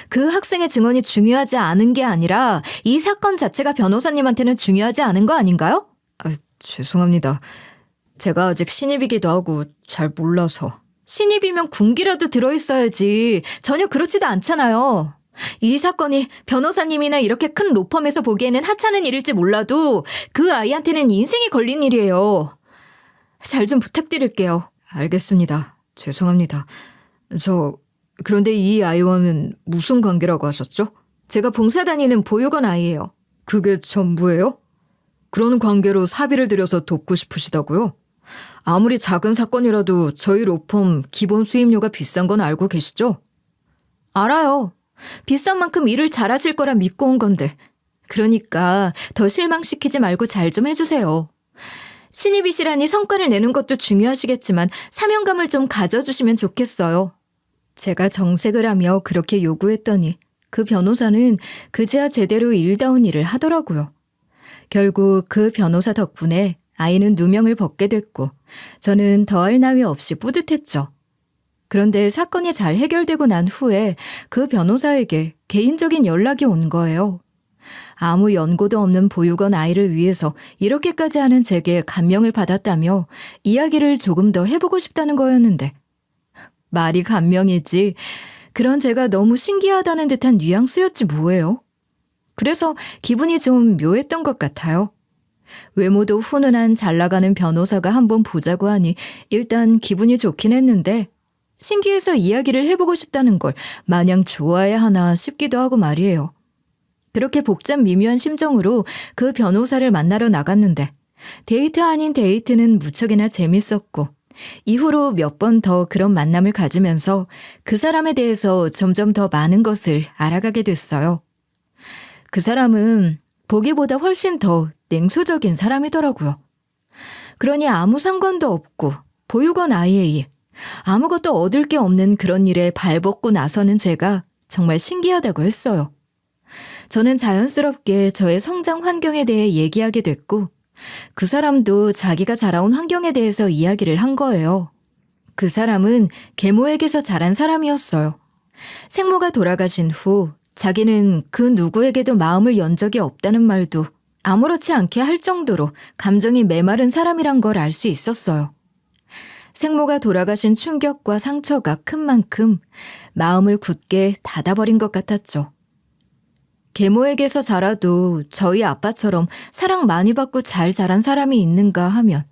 그 학생의 증언이 중요하지 않은 게 아니라 이 사건 자체가 변호사님한테는 중요하지 않은 거 아닌가요? 아, 죄송합니다. 제가 아직 신입이기도 하고 잘 몰라서. 신입이면 군기라도 들어있어야지. 전혀 그렇지도 않잖아요. 이 사건이 변호사님이나 이렇게 큰 로펌에서 보기에는 하찮은 일일지 몰라도 그 아이한테는 인생이 걸린 일이에요. 잘 좀 부탁드릴게요. 알겠습니다. 죄송합니다. 그런데 이 아이와는 무슨 관계라고 하셨죠? 제가 봉사 다니는 보육원 아이예요. 그게 전부예요? 그런 관계로 사비를 들여서 돕고 싶으시다고요? 아무리 작은 사건이라도 저희 로펌 기본 수임료가 비싼 건 알고 계시죠? 알아요. 비싼 만큼 일을 잘하실 거라 믿고 온 건데. 그러니까 더 실망시키지 말고 잘 좀 해주세요. 신입이시라니 성과를 내는 것도 중요하시겠지만 사명감을 좀 가져주시면 좋겠어요. 제가 정색을 하며 그렇게 요구했더니 그 변호사는 그제야 제대로 일다운 일을 하더라고요. 결국 그 변호사 덕분에 아이는 누명을 벗게 됐고 저는 더할 나위 없이 뿌듯했죠. 그런데 사건이 잘 해결되고 난 후에 그 변호사에게 개인적인 연락이 온 거예요. 아무 연고도 없는 보육원 아이를 위해서 이렇게까지 하는 제게 감명을 받았다며 이야기를 조금 더 해보고 싶다는 거였는데, 말이 감명이지 그런 제가 너무 신기하다는 듯한 뉘앙스였지 뭐예요. 그래서 기분이 좀 묘했던 것 같아요. 외모도 훈훈한 잘 나가는 변호사가 한번 보자고 하니 일단 기분이 좋긴 했는데, 신기해서 이야기를 해보고 싶다는 걸 마냥 좋아해야 하나 싶기도 하고 말이에요. 그렇게 복잡 미묘한 심정으로 그 변호사를 만나러 나갔는데, 데이트 아닌 데이트는 무척이나 재밌었고, 이후로 몇 번 더 그런 만남을 가지면서 그 사람에 대해서 점점 더 많은 것을 알아가게 됐어요. 그 사람은 보기보다 훨씬 더 냉소적인 사람이더라고요. 그러니 아무 상관도 없고 보육원 아이의 일, 아무것도 얻을 게 없는 그런 일에 발벗고 나서는 제가 정말 신기하다고 했어요. 저는 자연스럽게 저의 성장 환경에 대해 얘기하게 됐고, 그 사람도 자기가 자라온 환경에 대해서 이야기를 한 거예요. 그 사람은 계모에게서 자란 사람이었어요. 생모가 돌아가신 후 자기는 그 누구에게도 마음을 연 적이 없다는 말도 아무렇지 않게 할 정도로 감정이 메마른 사람이란 걸 알 수 있었어요. 생모가 돌아가신 충격과 상처가 큰 만큼 마음을 굳게 닫아버린 것 같았죠. 계모에게서 자라도 저희 아빠처럼 사랑 많이 받고 잘 자란 사람이 있는가 하면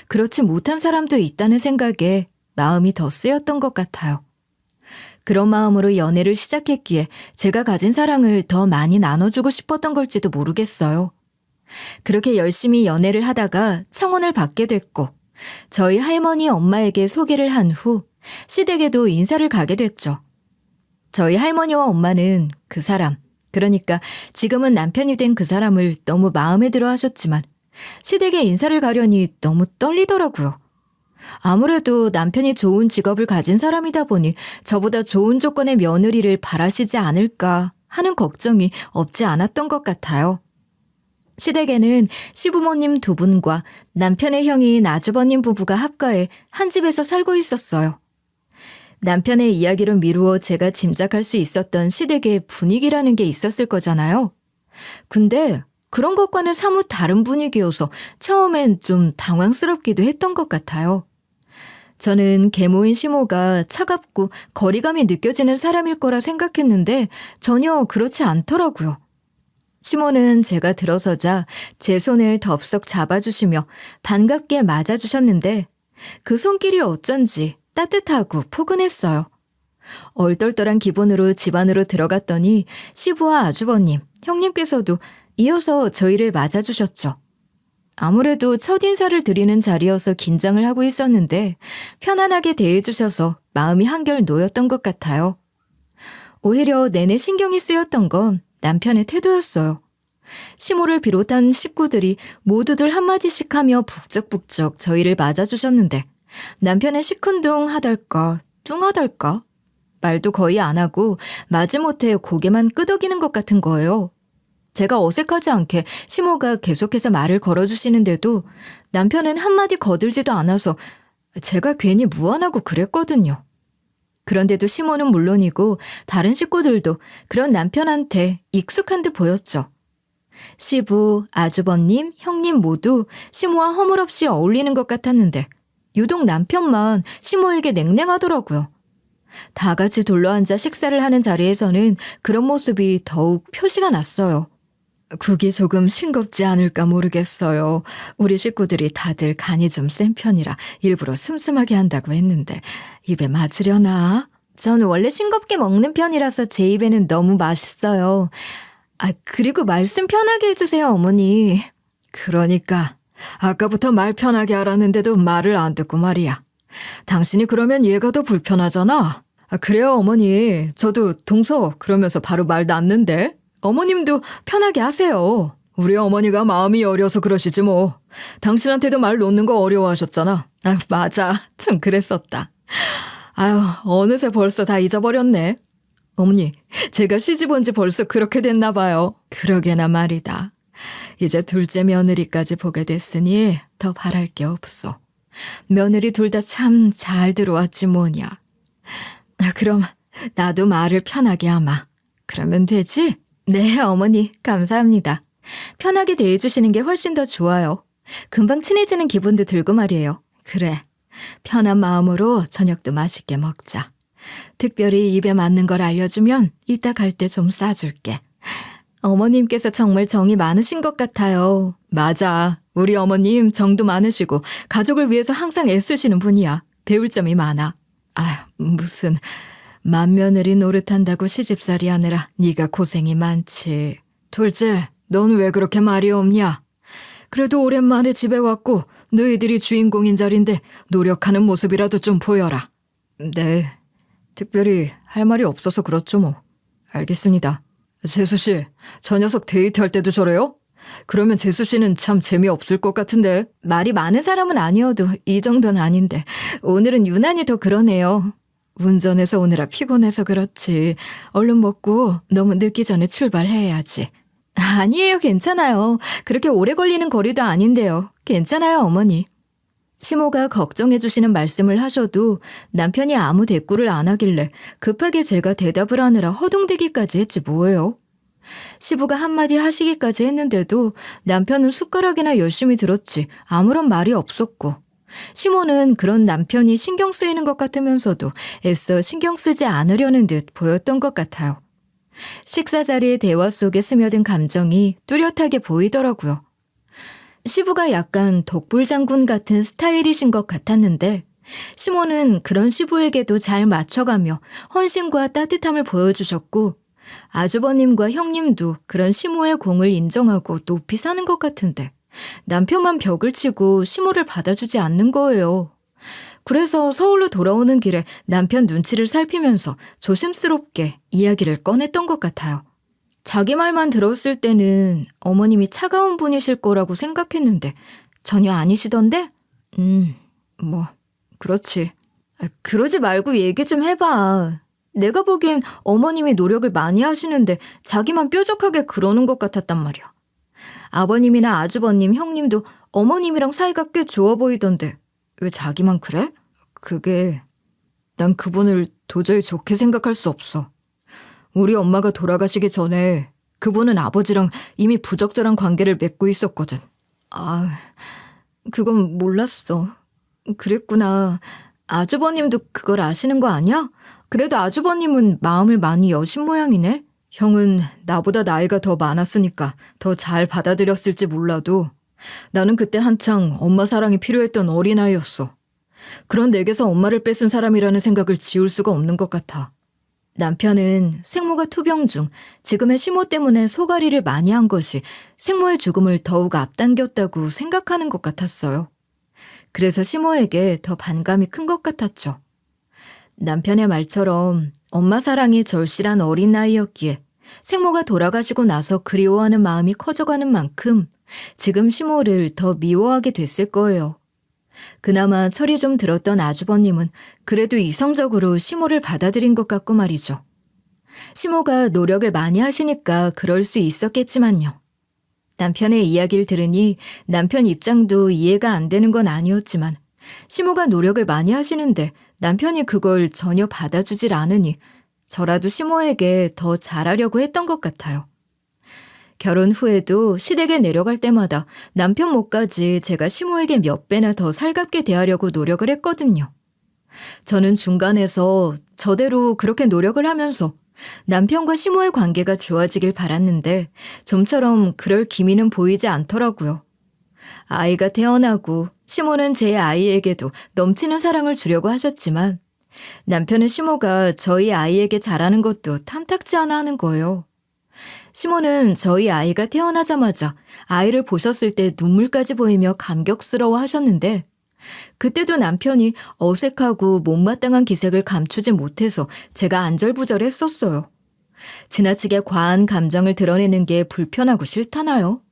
그렇지 못한 사람도 있다는 생각에 마음이 더 쓰였던 것 같아요. 그런 마음으로 연애를 시작했기에 제가 가진 사랑을 더 많이 나눠주고 싶었던 걸지도 모르겠어요. 그렇게 열심히 연애를 하다가 청혼을 받게 됐고, 저희 할머니 엄마에게 소개를 한 후 시댁에도 인사를 가게 됐죠. 저희 할머니와 엄마는 그 사람, 그러니까 지금은 남편이 된 그 사람을 너무 마음에 들어 하셨지만 시댁에 인사를 가려니 너무 떨리더라고요. 아무래도 남편이 좋은 직업을 가진 사람이다 보니 저보다 좋은 조건의 며느리를 바라시지 않을까 하는 걱정이 없지 않았던 것 같아요. 시댁에는 시부모님 두 분과 남편의 형인 아주버님 부부가 합가해 한 집에서 살고 있었어요. 남편의 이야기로 미루어 제가 짐작할 수 있었던 시댁의 분위기라는 게 있었을 거잖아요. 근데 그런 것과는 사뭇 다른 분위기여서 처음엔 좀 당황스럽기도 했던 것 같아요. 저는 계모인 시모가 차갑고 거리감이 느껴지는 사람일 거라 생각했는데 전혀 그렇지 않더라고요. 시모는 제가 들어서자 제 손을 덥석 잡아주시며 반갑게 맞아주셨는데 그 손길이 어쩐지 따뜻하고 포근했어요. 얼떨떨한 기분으로 집 안으로 들어갔더니 시부와 아주버님, 형님께서도 이어서 저희를 맞아주셨죠. 아무래도 첫인사를 드리는 자리여서 긴장을 하고 있었는데 편안하게 대해주셔서 마음이 한결 놓였던 것 같아요. 오히려 내내 신경이 쓰였던 건 남편의 태도였어요. 시모를 비롯한 식구들이 모두들 한마디씩 하며 북적북적 저희를 맞아주셨는데 남편의 시큰둥하달까 뚱하달까 말도 거의 안 하고 마지못해 고개만 끄덕이는 것 같은 거예요. 제가 어색하지 않게 시모가 계속해서 말을 걸어주시는데도 남편은 한마디 거들지도 않아서 제가 괜히 무안하고 그랬거든요. 그런데도 시모는 물론이고 다른 식구들도 그런 남편한테 익숙한 듯 보였죠. 시부, 아주버님, 형님 모두 시모와 허물없이 어울리는 것 같았는데 유독 남편만 시모에게 냉랭하더라고요. 다 같이 둘러앉아 식사를 하는 자리에서는 그런 모습이 더욱 표시가 났어요. 그게 조금 싱겁지 않을까 모르겠어요. 우리 식구들이 다들 간이 좀 센 편이라 일부러 슴슴하게 한다고 했는데 입에 맞으려나? 전 원래 싱겁게 먹는 편이라서 제 입에는 너무 맛있어요. 그리고 말씀 편하게 해주세요, 어머니. 그러니까 아까부터 말 편하게 하라는데도 말을 안 듣고 말이야. 당신이 그러면 얘가 더 불편하잖아. 그래요, 어머니. 저도 동서 그러면서 바로 말 놨는데. 어머님도 편하게 하세요. 우리 어머니가 마음이 여려서 그러시지 뭐. 당신한테도 말 놓는 거 어려워하셨잖아. 맞아. 참 그랬었다. 아유, 어느새 벌써 다 잊어버렸네. 어머니, 제가 시집 온 지 벌써 그렇게 됐나 봐요. 그러게나 말이다. 이제 둘째 며느리까지 보게 됐으니 더 바랄 게 없어. 며느리 둘 다 참 잘 들어왔지 뭐냐. 그럼 나도 말을 편하게 하마. 그러면 되지? 네, 어머니, 감사합니다. 편하게 대해주시는 게 훨씬 더 좋아요. 금방 친해지는 기분도 들고 말이에요. 그래, 편한 마음으로 저녁도 맛있게 먹자. 특별히 입에 맞는 걸 알려주면 이따 갈 때 좀 싸줄게. 어머님께서 정말 정이 많으신 것 같아요. 맞아. 우리 어머님 정도 많으시고 가족을 위해서 항상 애쓰시는 분이야. 배울 점이 많아. 무슨 맏며느리 노릇한다고 시집살이 하느라 네가 고생이 많지. 둘째, 넌 왜 그렇게 말이 없냐? 그래도 오랜만에 집에 왔고 너희들이 주인공인 자리인데 노력하는 모습이라도 좀 보여라. 네, 특별히 할 말이 없어서 그렇죠 뭐. 알겠습니다. 재수 씨, 저 녀석 데이트할 때도 저래요? 그러면 재수 씨는 참 재미없을 것 같은데. 말이 많은 사람은 아니어도 이 정도는 아닌데 오늘은 유난히 더 그러네요. 운전해서 오느라 피곤해서 그렇지. 얼른 먹고 너무 늦기 전에 출발해야지. 아니에요, 괜찮아요. 그렇게 오래 걸리는 거리도 아닌데요. 괜찮아요, 어머니. 시모가 걱정해 주시는 말씀을 하셔도 남편이 아무 대꾸를 안 하길래 급하게 제가 대답을 하느라 허둥대기까지 했지 뭐예요. 시부가 한마디 하시기까지 했는데도 남편은 숟가락이나 열심히 들었지 아무런 말이 없었고, 시모는 그런 남편이 신경 쓰이는 것 같으면서도 애써 신경 쓰지 않으려는 듯 보였던 것 같아요. 식사 자리의 대화 속에 스며든 감정이 뚜렷하게 보이더라고요. 시부가 약간 독불장군 같은 스타일이신 것 같았는데 시모는 그런 시부에게도 잘 맞춰가며 헌신과 따뜻함을 보여주셨고, 아주버님과 형님도 그런 시모의 공을 인정하고 높이 사는 것 같은데 남편만 벽을 치고 시모를 받아주지 않는 거예요. 그래서 서울로 돌아오는 길에 남편 눈치를 살피면서 조심스럽게 이야기를 꺼냈던 것 같아요. 자기 말만 들었을 때는 어머님이 차가운 분이실 거라고 생각했는데 전혀 아니시던데? 뭐 그렇지. 그러지 말고 얘기 좀 해봐. 내가 보기엔 어머님이 노력을 많이 하시는데 자기만 뾰족하게 그러는 것 같았단 말이야. 아버님이나 아주버님, 형님도 어머님이랑 사이가 꽤 좋아 보이던데 왜 자기만 그래? 난 그분을 도저히 좋게 생각할 수 없어. 우리 엄마가 돌아가시기 전에 그분은 아버지랑 이미 부적절한 관계를 맺고 있었거든. 그건 몰랐어. 그랬구나. 아주버님도 그걸 아시는 거 아니야? 그래도 아주버님은 마음을 많이 여신 모양이네. 형은 나보다 나이가 더 많았으니까 더 잘 받아들였을지 몰라도 나는 그때 한창 엄마 사랑이 필요했던 어린아이였어. 그런 내게서 엄마를 뺏은 사람이라는 생각을 지울 수가 없는 것 같아. 남편은 생모가 투병 중 지금의 시모 때문에 소가리를 많이 한 것이 생모의 죽음을 더욱 앞당겼다고 생각하는 것 같았어요. 그래서 시모에게 더 반감이 큰 것 같았죠. 남편의 말처럼 엄마 사랑이 절실한 어린 나이였기에 생모가 돌아가시고 나서 그리워하는 마음이 커져가는 만큼 지금 시모를 더 미워하게 됐을 거예요. 그나마 철이 좀 들었던 아주버님은 그래도 이성적으로 시모를 받아들인 것 같고 말이죠. 시모가 노력을 많이 하시니까 그럴 수 있었겠지만요. 남편의 이야기를 들으니 남편 입장도 이해가 안 되는 건 아니었지만 시모가 노력을 많이 하시는데 남편이 그걸 전혀 받아주질 않으니 저라도 시모에게 더 잘하려고 했던 것 같아요. 결혼 후에도 시댁에 내려갈 때마다 남편 몫까지 제가 시모에게 몇 배나 더 살갑게 대하려고 노력을 했거든요. 저는 중간에서 저대로 그렇게 노력을 하면서 남편과 시모의 관계가 좋아지길 바랐는데 좀처럼 그럴 기미는 보이지 않더라고요. 아이가 태어나고 시모는 제 아이에게도 넘치는 사랑을 주려고 하셨지만 남편은 시모가 저희 아이에게 잘하는 것도 탐탁지 않아 하는 거예요. 시모는 저희 아이가 태어나자마자 아이를 보셨을 때 눈물까지 보이며 감격스러워 하셨는데 그때도 남편이 어색하고 못마땅한 기색을 감추지 못해서 제가 안절부절했었어요. 지나치게 과한 감정을 드러내는 게 불편하고 싫다나요?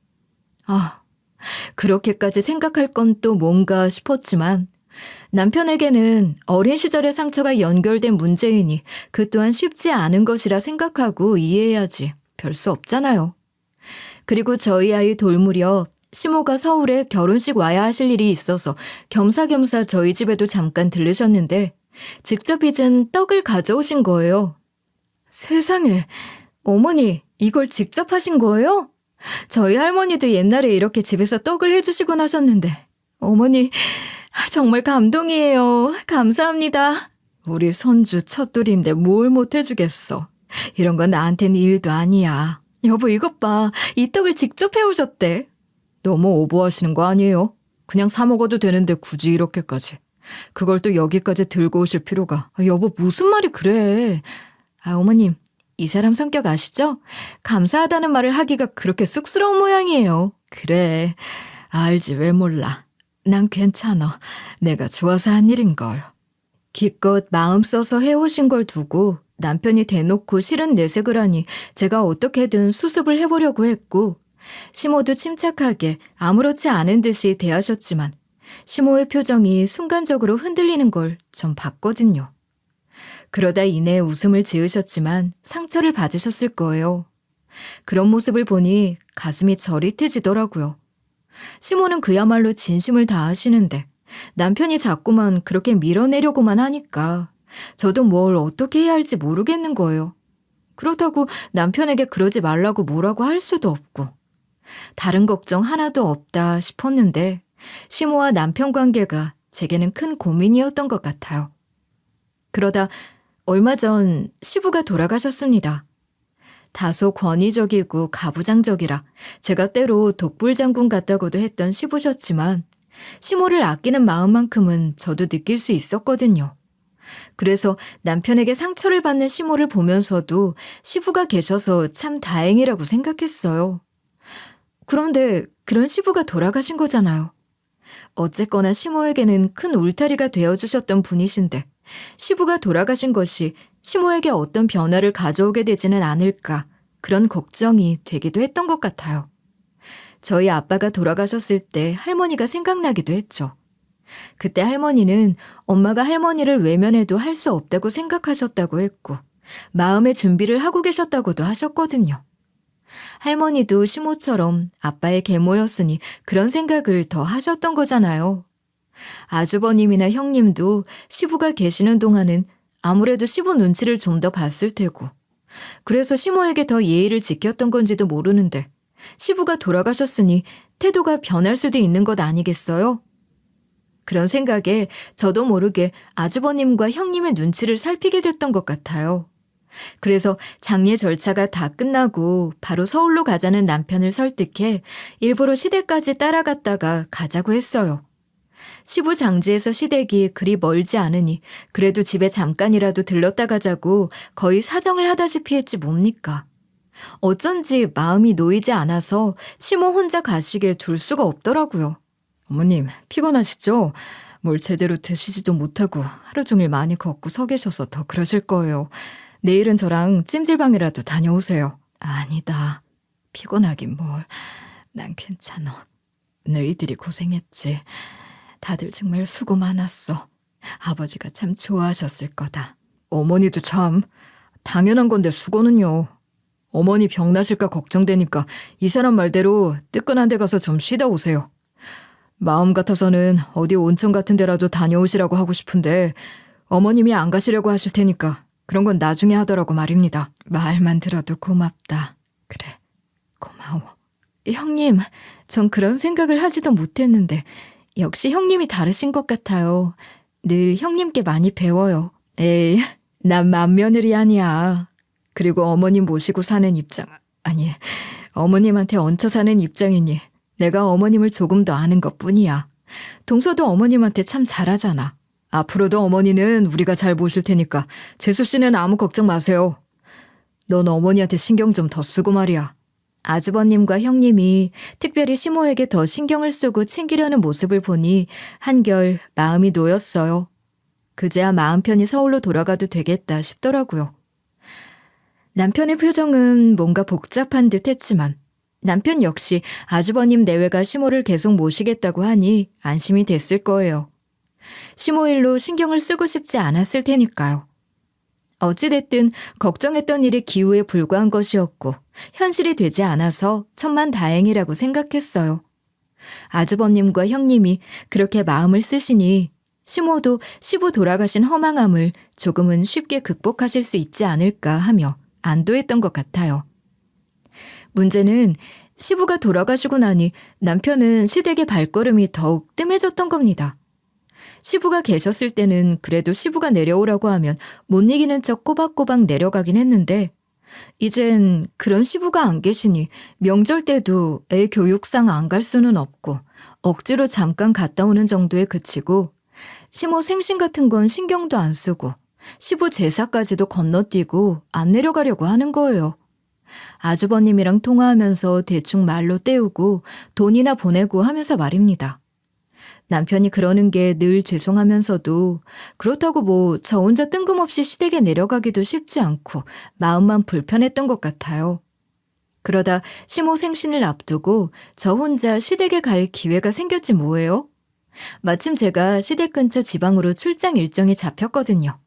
그렇게까지 생각할 건 또 뭔가 싶었지만 남편에게는 어린 시절의 상처가 연결된 문제이니 그 또한 쉽지 않은 것이라 생각하고 이해해야지 별 수 없잖아요. 그리고 저희 아이 돌 무렵 시모가 서울에 결혼식 와야 하실 일이 있어서 겸사겸사 저희 집에도 잠깐 들르셨는데 직접 빚은 떡을 가져오신 거예요. 세상에, 어머니, 이걸 직접 하신 거예요? 저희 할머니도 옛날에 이렇게 집에서 떡을 해주시곤 하셨는데, 어머니, 정말 감동이에요. 감사합니다. 우리 손주 첫돌인데 뭘 못해주겠어. 이런 건 나한테는 일도 아니야. 여보, 이것 봐. 이 떡을 직접 해오셨대. 너무 오버하시는 거 아니에요? 그냥 사 먹어도 되는데 굳이 이렇게까지. 그걸 또 여기까지 들고 오실 필요가. 여보, 무슨 말이 그래. 어머님, 이 사람 성격 아시죠? 감사하다는 말을 하기가 그렇게 쑥스러운 모양이에요. 그래, 알지 왜 몰라. 난 괜찮아. 내가 좋아서 한 일인걸. 기껏 마음 써서 해오신 걸 두고 남편이 대놓고 싫은 내색을 하니 제가 어떻게든 수습을 해보려고 했고, 시모도 침착하게 아무렇지 않은 듯이 대하셨지만 시모의 표정이 순간적으로 흔들리는 걸 전 봤거든요. 그러다 이내 웃음을 지으셨지만 상처를 받으셨을 거예요. 그런 모습을 보니 가슴이 저릿해지더라고요. 시모는 그야말로 진심을 다하시는데 남편이 자꾸만 그렇게 밀어내려고만 하니까 저도 뭘 어떻게 해야 할지 모르겠는 거예요. 그렇다고 남편에게 그러지 말라고 뭐라고 할 수도 없고. 다른 걱정 하나도 없다 싶었는데 시모와 남편 관계가 제게는 큰 고민이었던 것 같아요. 그러다 얼마 전 시부가 돌아가셨습니다. 다소 권위적이고 가부장적이라 제가 때로 독불장군 같다고도 했던 시부셨지만 시모를 아끼는 마음만큼은 저도 느낄 수 있었거든요. 그래서 남편에게 상처를 받는 시모를 보면서도 시부가 계셔서 참 다행이라고 생각했어요. 그런데 그런 시부가 돌아가신 거잖아요. 어쨌거나 시모에게는 큰 울타리가 되어주셨던 분이신데 시부가 돌아가신 것이 시모에게 어떤 변화를 가져오게 되지는 않을까 그런 걱정이 되기도 했던 것 같아요. 저희 아빠가 돌아가셨을 때 할머니가 생각나기도 했죠. 그때 할머니는 엄마가 할머니를 외면해도 할 수 없다고 생각하셨다고 했고 마음의 준비를 하고 계셨다고도 하셨거든요. 할머니도 시모처럼 아빠의 계모였으니 그런 생각을 더 하셨던 거잖아요. 아주버님이나 형님도 시부가 계시는 동안은 아무래도 시부 눈치를 좀 더 봤을 테고 그래서 시모에게 더 예의를 지켰던 건지도 모르는데 시부가 돌아가셨으니 태도가 변할 수도 있는 것 아니겠어요? 그런 생각에 저도 모르게 아주버님과 형님의 눈치를 살피게 됐던 것 같아요. 그래서 장례 절차가 다 끝나고 바로 서울로 가자는 남편을 설득해 일부러 시댁까지 따라갔다가 가자고 했어요. 시부 장지에서 시댁이 그리 멀지 않으니 그래도 집에 잠깐이라도 들렀다 가자고 거의 사정을 하다시피 했지 뭡니까. 어쩐지 마음이 놓이지 않아서 시모 혼자 가시게 둘 수가 없더라고요. 어머님, 피곤하시죠? 뭘 제대로 드시지도 못하고 하루 종일 많이 걷고 서 계셔서 더 그러실 거예요. 내일은 저랑 찜질방이라도 다녀오세요. 아니다. 피곤하긴 뭘. 난 괜찮아. 너희들이 고생했지. 다들 정말 수고 많았어. 아버지가 참 좋아하셨을 거다. 어머니도 참 당연한 건데 수고는요. 어머니 병 나실까 걱정되니까 이 사람 말대로 뜨끈한 데 가서 좀 쉬다 오세요. 마음 같아서는 어디 온천 같은 데라도 다녀오시라고 하고 싶은데 어머님이 안 가시려고 하실 테니까 그런 건 나중에 하더라고 말입니다. 말만 들어도 고맙다. 그래, 고마워. 형님, 전 그런 생각을 하지도 못했는데 역시 형님이 다르신 것 같아요. 늘 형님께 많이 배워요. 에이, 난 맏며느리 아니야. 그리고 어머님 모시고 사는 입장, 아니, 어머님한테 얹혀 사는 입장이니 내가 어머님을 조금 더 아는 것뿐이야. 동서도 어머님한테 참 잘하잖아. 앞으로도 어머니는 우리가 잘 모실 테니까 재수 씨는 아무 걱정 마세요. 넌 어머니한테 신경 좀 더 쓰고 말이야. 아주버님과 형님이 특별히 시모에게 더 신경을 쓰고 챙기려는 모습을 보니 한결 마음이 놓였어요. 그제야 마음 편히 서울로 돌아가도 되겠다 싶더라고요. 남편의 표정은 뭔가 복잡한 듯 했지만 남편 역시 아주버님 내외가 시모를 계속 모시겠다고 하니 안심이 됐을 거예요. 시모 일로 신경을 쓰고 싶지 않았을 테니까요. 어찌됐든 걱정했던 일이 기우에 불과한 것이었고 현실이 되지 않아서 천만다행이라고 생각했어요. 아주버님과 형님이 그렇게 마음을 쓰시니 시모도 시부 돌아가신 허망함을 조금은 쉽게 극복하실 수 있지 않을까 하며 안도했던 것 같아요. 문제는 시부가 돌아가시고 나니 남편은 시댁의 발걸음이 더욱 뜸해졌던 겁니다. 시부가 계셨을 때는 그래도 시부가 내려오라고 하면 못 이기는 척 꼬박꼬박 내려가긴 했는데 이젠 그런 시부가 안 계시니 명절 때도 애 교육상 안 갈 수는 없고 억지로 잠깐 갔다 오는 정도에 그치고 시모 생신 같은 건 신경도 안 쓰고 시부 제사까지도 건너뛰고 안 내려가려고 하는 거예요. 아주버님이랑 통화하면서 대충 말로 때우고 돈이나 보내고 하면서 말입니다. 남편이 그러는 게 늘 죄송하면서도 그렇다고 뭐 저 혼자 뜬금없이 시댁에 내려가기도 쉽지 않고 마음만 불편했던 것 같아요. 그러다 시모 생신을 앞두고 저 혼자 시댁에 갈 기회가 생겼지 뭐예요? 마침 제가 시댁 근처 지방으로 출장 일정이 잡혔거든요.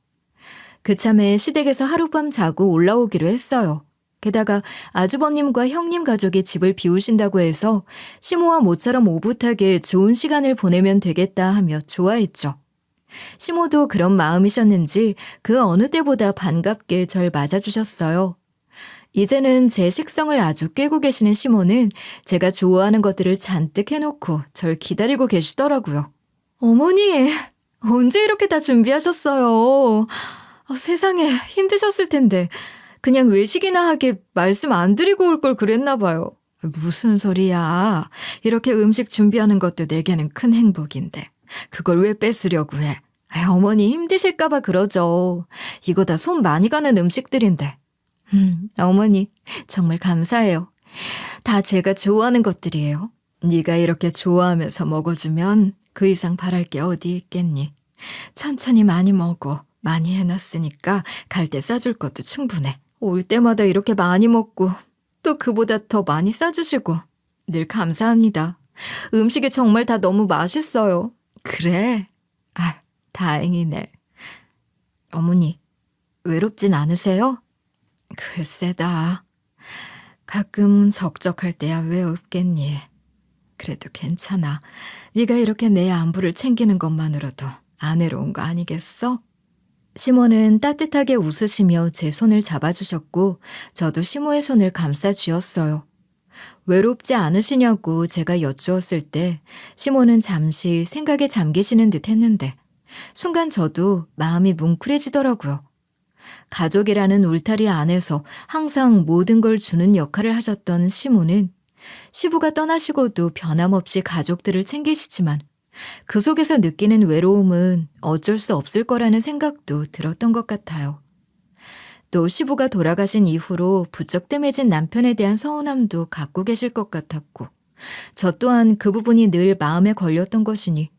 그참에 시댁에서 하룻밤 자고 올라오기로 했어요. 게다가 아주버님과 형님 가족이 집을 비우신다고 해서 시모와 모처럼 오붓하게 좋은 시간을 보내면 되겠다 하며 좋아했죠. 시모도 그런 마음이셨는지 그 어느 때보다 반갑게 절 맞아주셨어요. 이제는 제 식성을 아주 꿰고 계시는 시모는 제가 좋아하는 것들을 잔뜩 해놓고 절 기다리고 계시더라고요. 어머니, 언제 이렇게 다 준비하셨어요? 세상에 힘드셨을 텐데 그냥 외식이나 하게 말씀 안 드리고 올 걸 그랬나 봐요. 무슨 소리야. 이렇게 음식 준비하는 것도 내게는 큰 행복인데 그걸 왜 뺏으려고 해. 어머니 힘드실까 봐 그러죠. 이거 다 손 많이 가는 음식들인데. 어머니 정말 감사해요. 다 제가 좋아하는 것들이에요. 네가 이렇게 좋아하면서 먹어주면 그 이상 바랄 게 어디 있겠니. 천천히 많이 먹어. 많이 해놨으니까 갈 때 싸줄 것도 충분해. 올 때마다 이렇게 많이 먹고 또 그보다 더 많이 싸주시고 늘 감사합니다. 음식이 정말 다 너무 맛있어요. 그래? 다행이네. 어머니, 외롭진 않으세요? 글쎄다. 가끔 적적할 때야 왜 없겠니. 그래도 괜찮아. 네가 이렇게 내 안부를 챙기는 것만으로도 안 외로운 거 아니겠어? 시모는 따뜻하게 웃으시며 제 손을 잡아주셨고 저도 시모의 손을 감싸쥐었어요. 외롭지 않으시냐고 제가 여쭈었을 때 시모는 잠시 생각에 잠기시는 듯 했는데 순간 저도 마음이 뭉클해지더라고요. 가족이라는 울타리 안에서 항상 모든 걸 주는 역할을 하셨던 시모는 시부가 떠나시고도 변함없이 가족들을 챙기시지만 그 속에서 느끼는 외로움은 어쩔 수 없을 거라는 생각도 들었던 것 같아요. 또 시부가 돌아가신 이후로 부쩍 뜸해진 남편에 대한 서운함도 갖고 계실 것 같았고 저 또한 그 부분이 늘 마음에 걸렸던 것이니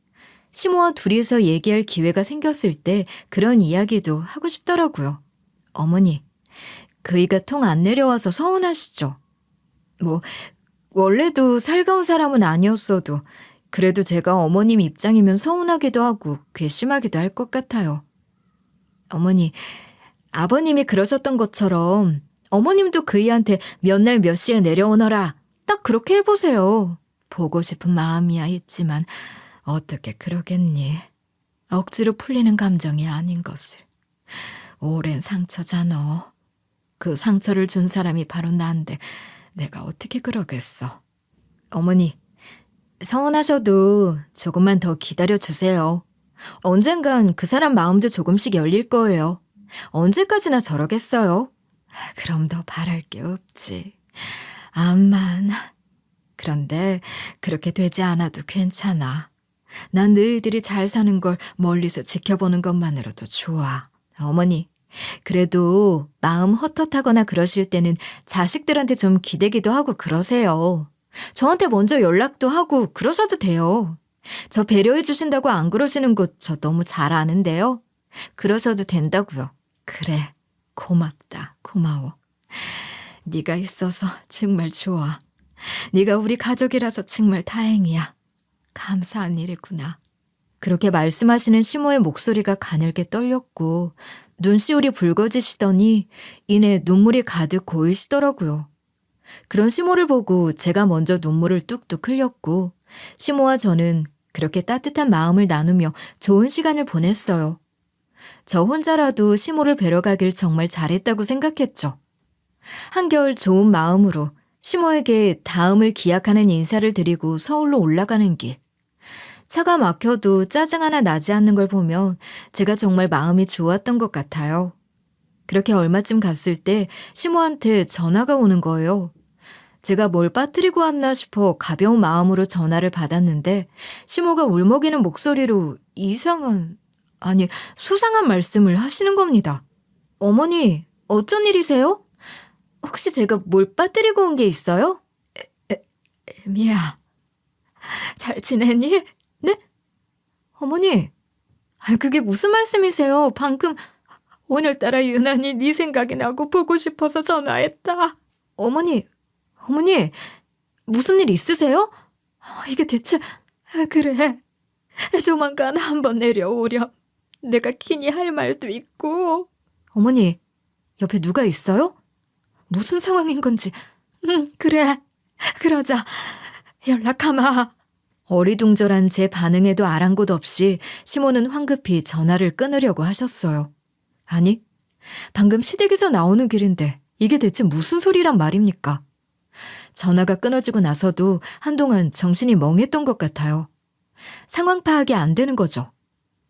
시모와 둘이서 얘기할 기회가 생겼을 때 그런 이야기도 하고 싶더라고요. 어머니, 그이가 통 안 내려와서 서운하시죠? 원래도 살가운 사람은 아니었어도 그래도 제가 어머님 입장이면 서운하기도 하고 괘씸하기도 할 것 같아요. 어머니, 아버님이 그러셨던 것처럼 어머님도 그이한테 몇 날 몇 시에 내려오너라. 딱 그렇게 해보세요. 보고 싶은 마음이야 있지만 어떻게 그러겠니. 억지로 풀리는 감정이 아닌 것을. 오랜 상처잖아. 그 상처를 준 사람이 바로 나인데 내가 어떻게 그러겠어. 어머니, 서운하셔도 조금만 더 기다려주세요. 언젠간 그 사람 마음도 조금씩 열릴 거예요. 언제까지나 저러겠어요? 그럼 더 바랄 게 없지. 암만. 그런데 그렇게 되지 않아도 괜찮아. 난 너희들이 잘 사는 걸 멀리서 지켜보는 것만으로도 좋아. 어머니, 그래도 마음 헛헛하거나 그러실 때는 자식들한테 좀 기대기도 하고 그러세요. 저한테 먼저 연락도 하고 그러셔도 돼요. 저 배려해 주신다고 안 그러시는 거 저 너무 잘 아는데요. 그러셔도 된다고요. 그래, 고맙다. 고마워. 네가 있어서 정말 좋아. 네가 우리 가족이라서 정말 다행이야. 감사한 일이구나. 그렇게 말씀하시는 시모의 목소리가 가늘게 떨렸고 눈시울이 붉어지시더니 이내 눈물이 가득 고이시더라고요. 그런 시모를 보고 제가 먼저 눈물을 뚝뚝 흘렸고 시모와 저는 그렇게 따뜻한 마음을 나누며 좋은 시간을 보냈어요. 저 혼자라도 시모를 뵈러 가길 정말 잘했다고 생각했죠. 한결 좋은 마음으로 시모에게 다음을 기약하는 인사를 드리고 서울로 올라가는 길. 차가 막혀도 짜증 하나 나지 않는 걸 보면 제가 정말 마음이 좋았던 것 같아요. 그렇게 얼마쯤 갔을 때 시모한테 전화가 오는 거예요. 제가 뭘 빠뜨리고 왔나 싶어 가벼운 마음으로 전화를 받았는데 시모가 울먹이는 목소리로 수상한 말씀을 하시는 겁니다. 어머니, 어쩐 일이세요? 혹시 제가 뭘 빠뜨리고 온 게 있어요? 미야, 잘 지내니? 네? 어머니, 그게 무슨 말씀이세요? 방금 오늘따라 유난히 네 생각이 나고 보고 싶어서 전화했다. 어머니, 무슨 일 있으세요? 이게 대체... 그래, 조만간 한번 내려오렴. 내가 키니 할 말도 있고. 어머니, 옆에 누가 있어요? 무슨 상황인 건지. 그래, 그러자. 연락하마. 어리둥절한 제 반응에도 아랑곳 없이 시모는 황급히 전화를 끊으려고 하셨어요. 아니, 방금 시댁에서 나오는 길인데 이게 대체 무슨 소리란 말입니까? 전화가 끊어지고 나서도 한동안 정신이 멍했던 것 같아요. 상황 파악이 안 되는 거죠.